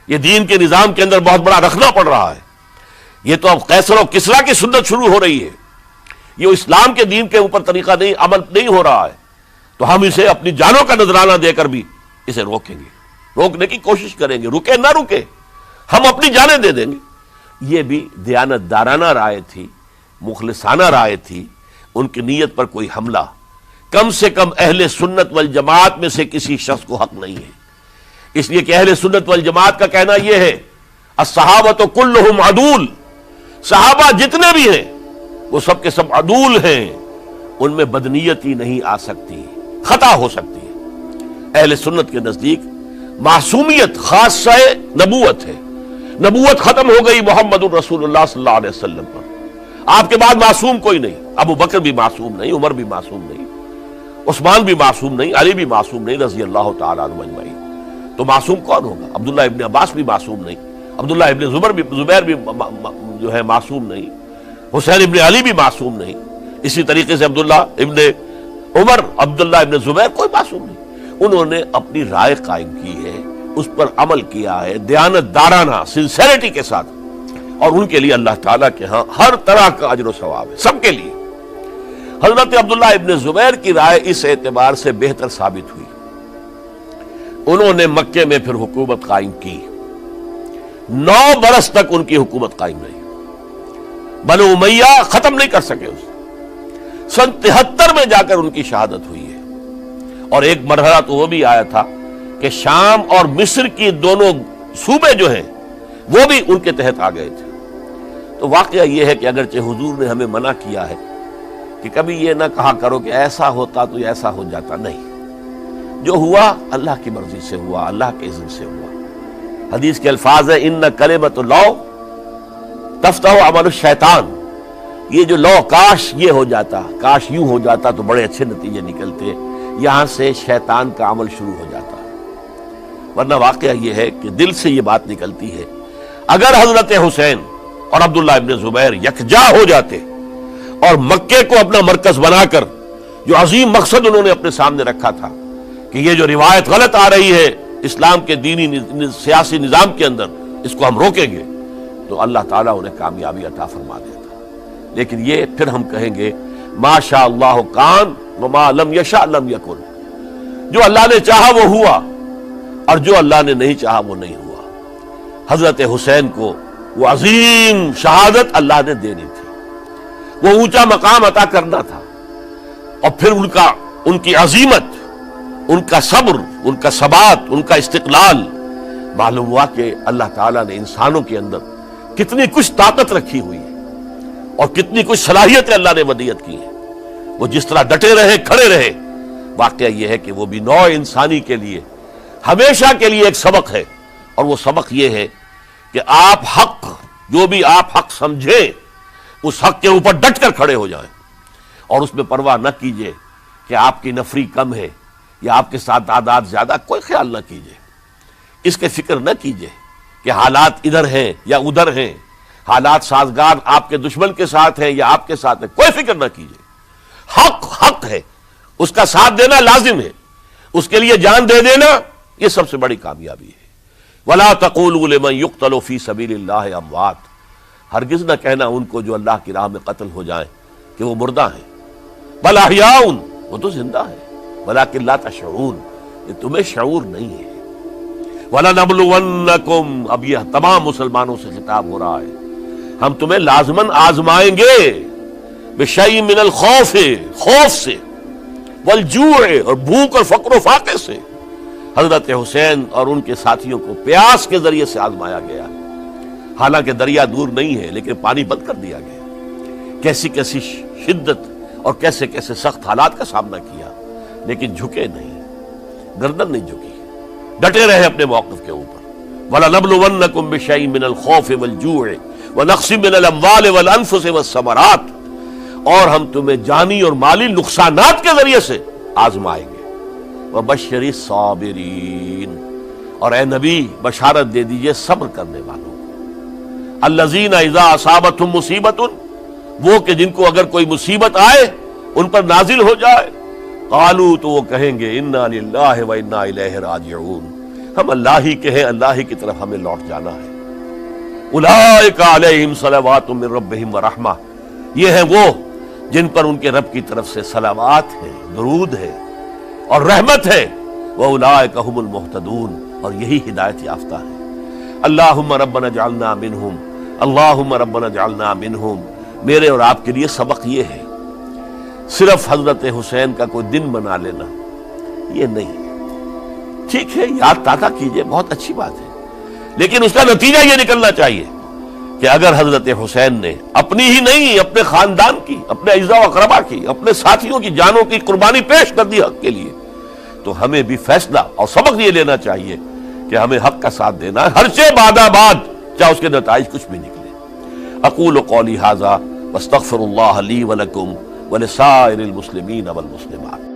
A: یہ دین کے نظام کے اندر بہت بڑا رکھنا پڑ رہا ہے، یہ تو اب قیصر و کسریٰ کی سنت شروع ہو رہی ہے، یہ اسلام کے دین کے اوپر طریقہ نہیں، عمل نہیں ہو رہا ہے، تو ہم اسے اپنی جانوں کا نذرانہ دے کر بھی اسے روکیں گے، روکنے کی کوشش کریں گے، رکے نہ رکے ہم اپنی جانیں دے دیں گے. یہ بھی دیانت دارانہ رائے تھی، مخلصانہ رائے تھی. ان کی نیت پر کوئی حملہ کم سے کم اہل سنت والجماعت میں سے کسی شخص کو حق نہیں ہے. اس لیے کہ اہل سنت والجماعت کا کہنا یہ ہے، الصحابۃ کلہم عدول، صحابہ جتنے بھی ہیں وہ سب کے سب عدول ہیں، ان میں بدنیتی نہیں آ سکتی، خطا ہو سکتی ہے. اہل سنت کے نزدیک معصومیت خاصہ نبوت ہے، نبوت ختم ہو گئی محمد الرسول اللہ صلی اللہ علیہ وسلم پر. آپ کے بعد معصوم کوئی نہیں، ابو بکر بھی معصوم نہیں، عمر بھی معصوم نہیں، عثمان بھی معصوم نہیں، علی بھی معصوم نہیں رضی اللہ تعالیٰ عنہ اجمعین. تو معصوم کون ہوگا؟ عبداللہ ابن عباس بھی معصوم نہیں، عبداللہ ابن زبیر بھی جو ہے معصوم نہیں، حسین ابن علی بھی معصوم نہیں، اسی طریقے سے عبداللہ ابن عمر، عبداللہ ابن زبیر، کوئی معصوم نہیں. انہوں نے اپنی رائے قائم کی ہے، اس پر عمل کیا ہے دیانت دارانہ سنسیریٹی کے ساتھ، اور ان کے لیے اللہ تعالیٰ کے ہاں ہر طرح کا اجر و ثواب ہے، سب کے لیے. حضرت عبداللہ ابن زبیر کی رائے اس اعتبار سے بہتر ثابت ہوئی، انہوں نے مکے میں پھر حکومت قائم کی. 9 برس تک ان کی حکومت قائم رہی. بنو امیہ ختم نہیں کر سکے اسے. سن 73 میں جا کر ان کی شہادت ہوئی ہے. اور ایک مرحلہ تو وہ بھی آیا تھا کہ شام اور مصر کی دونوں صوبے جو ہیں وہ بھی ان کے تحت آ گئے تھے. تو واقعہ یہ ہے کہ اگرچہ حضور نے ہمیں منع کیا ہے کہ کبھی یہ نہ کہا کرو کہ ایسا ہوتا تو ایسا ہو جاتا، نہیں، جو ہوا اللہ کی مرضی سے ہوا، اللہ کے اذن سے ہوا. حدیث کے الفاظ ہیں ان کلمۃ اللہ تفتح عمل الشیطان. یہ جو لو کاش یہ ہو جاتا، کاش یوں ہو جاتا تو بڑے اچھے نتیجے نکلتے، یہاں سے شیطان کا عمل شروع ہو جاتا. ورنہ واقعہ یہ ہے کہ دل سے یہ بات نکلتی ہے. اگر حضرت حسین اور عبداللہ ابن زبیر یکجا ہو جاتے اور مکے کو اپنا مرکز بنا کر جو عظیم مقصد انہوں نے اپنے سامنے رکھا تھا کہ یہ جو روایت غلط آ رہی ہے اسلام کے دینی سیاسی نظام کے اندر، اس کو ہم روکیں گے، تو اللہ تعالیٰ انہیں کامیابی عطا فرما دیتا. لیکن یہ پھر ہم کہیں گے ما شاء اللہ کان وما لم یشاء لم یکن. جو اللہ نے چاہا وہ ہوا اور جو اللہ نے نہیں چاہا وہ نہیں ہوا. حضرت حسین کو وہ عظیم شہادت اللہ نے دینی تھی، وہ اونچا مقام عطا کرنا تھا، اور پھر ان کی عظیمت، ان کا صبر، ان کا ثبات، ان کا استقلال. معلوم ہوا کہ اللہ تعالیٰ نے انسانوں کے اندر کتنی کچھ طاقت رکھی ہوئی ہے اور کتنی کچھ صلاحیتیں اللہ نے ودیعت کی ہیں. وہ جس طرح ڈٹے رہے، کھڑے رہے. واقعہ یہ ہے کہ وہ بھی نوع انسانی کے لیے ہمیشہ کے لیے ایک سبق ہے، اور وہ سبق یہ ہے کہ آپ حق، جو بھی آپ حق سمجھیں اس حق کے اوپر ڈٹ کر کھڑے ہو جائیں، اور اس میں پرواہ نہ کیجئے کہ آپ کی نفری کم ہے یا آپ کے ساتھ تعداد زیادہ. کوئی خیال نہ کیجئے، اس کے فکر نہ کیجئے کہ حالات ادھر ہیں یا ادھر ہیں، حالات سازگار آپ کے دشمن کے ساتھ ہیں یا آپ کے ساتھ ہیں. کوئی فکر نہ کیجئے. حق ہے، اس کا ساتھ دینا لازم ہے، اس کے لیے جان دے دینا یہ سب سے بڑی کامیابی ہے. وَلَا تَقُولُوا لِمَن يُقْتَلُ فِي سَبِيلِ اللَّهِ أَمْوَاتٌ. ہرگز نہ کہنا ان کو جو اللہ کی راہ میں قتل ہو جائیں کہ وہ مردہ ہیں. بل احیاء، وہ تو زندہ ہیں، ولیکن لا تشعرون، یہ تمہیں شعور نہیں ہے. وَلَنَبْلُوَنَّكُمْ، اب یہ تمام مسلمانوں سے خطاب ہو رہا ہے، ہم تمہیں لازماً آزمائیں گے. بِشَيْءٍ مِّنَ الْخَوْفِ، خوف سے، وَالْجُوعِ، اور بھوک اور فقر و فاقے سے. حضرت حسین اور ان کے ساتھیوں کو پیاس کے ذریعے سے آزمایا گیا. حالانکہ دریا دور نہیں ہے لیکن پانی بند کر دیا گیا. کیسی کیسی شدت اور کیسے کیسے سخت حالات کا سامنا کیا، لیکن جھکے نہیں، گردن نہیں جھکی، ڈٹے رہے اپنے موقف کے اوپر. وَلَنَبْلُوَنَّكُمْ بِشَيْءٍ مِّنَ الْخَوْفِ وَالْجُوعِ وَنَقْصٍ مِّنَ الْأَمْوَالِ وَالْأَنفُسِ وَالثَّمَرَاتِ، اور ہم تمہیں جانی اور مالی نقصانات کے ذریعے سے آزمائیں گے. وَبَشِّرِ الصَّابِرِينَ، اور اے نبی بشارت دے دیجئے صبر کرنے والوں کو. الَّذِينَ إِذَا أَصَابَتْهُمْ مُصِيبَةٌ، وہ کہ جن کو اگر کوئی مصیبت آئے، ان پر نازل ہو جائے، قالوا، تو وہ کہیں گے اِنَّا لِلَّهِ وَإِنَّا إِلَيْهِ راجعون، ہم اللہ ہی کے ہیں، اللہ ہی کی طرف ہمیں لوٹ جانا ہے. أُولَئِكَ عَلَيْهِمْ صَلَوَاتٌ مِّن رَّبِّهِمْ وَرَحْمَةٌ، یہ ہیں وہ جن پر ان کے رب کی طرف سے صلوات ہے، درود ہے اور رحمت ہے. وَأُولَئِكَ هُمُ الْمُهْتَدُونَ، اور یہی ہدایت یافتہ ہے. اللہم ربنا اجعلنا منہم، اللہم ربنا اجعلنا منہم. میرے اور آپ کے لیے سبق یہ ہے، صرف حضرت حسین کا کوئی دن بنا لینا یہ نہیں. ٹھیک ہے، یاد تازہ کیجئے، بہت اچھی بات ہے، لیکن اس کا نتیجہ یہ نکلنا چاہیے کہ اگر حضرت حسین نے اپنی ہی نہیں، اپنے خاندان کی، اپنے اعزاء و اقربا کی، اپنے ساتھیوں کی جانوں کی قربانی پیش کر دی حق کے لیے، تو ہمیں بھی فیصلہ اور سبق یہ لینا چاہیے کہ ہمیں حق کا ساتھ دینا ہے، ہر چیز بعد چاہے اس کے نتائج کچھ بھی نکلے. اقول قولی ھذا واستغفر اللہ لی ولکم ولسائر المسلمین والمسلمات.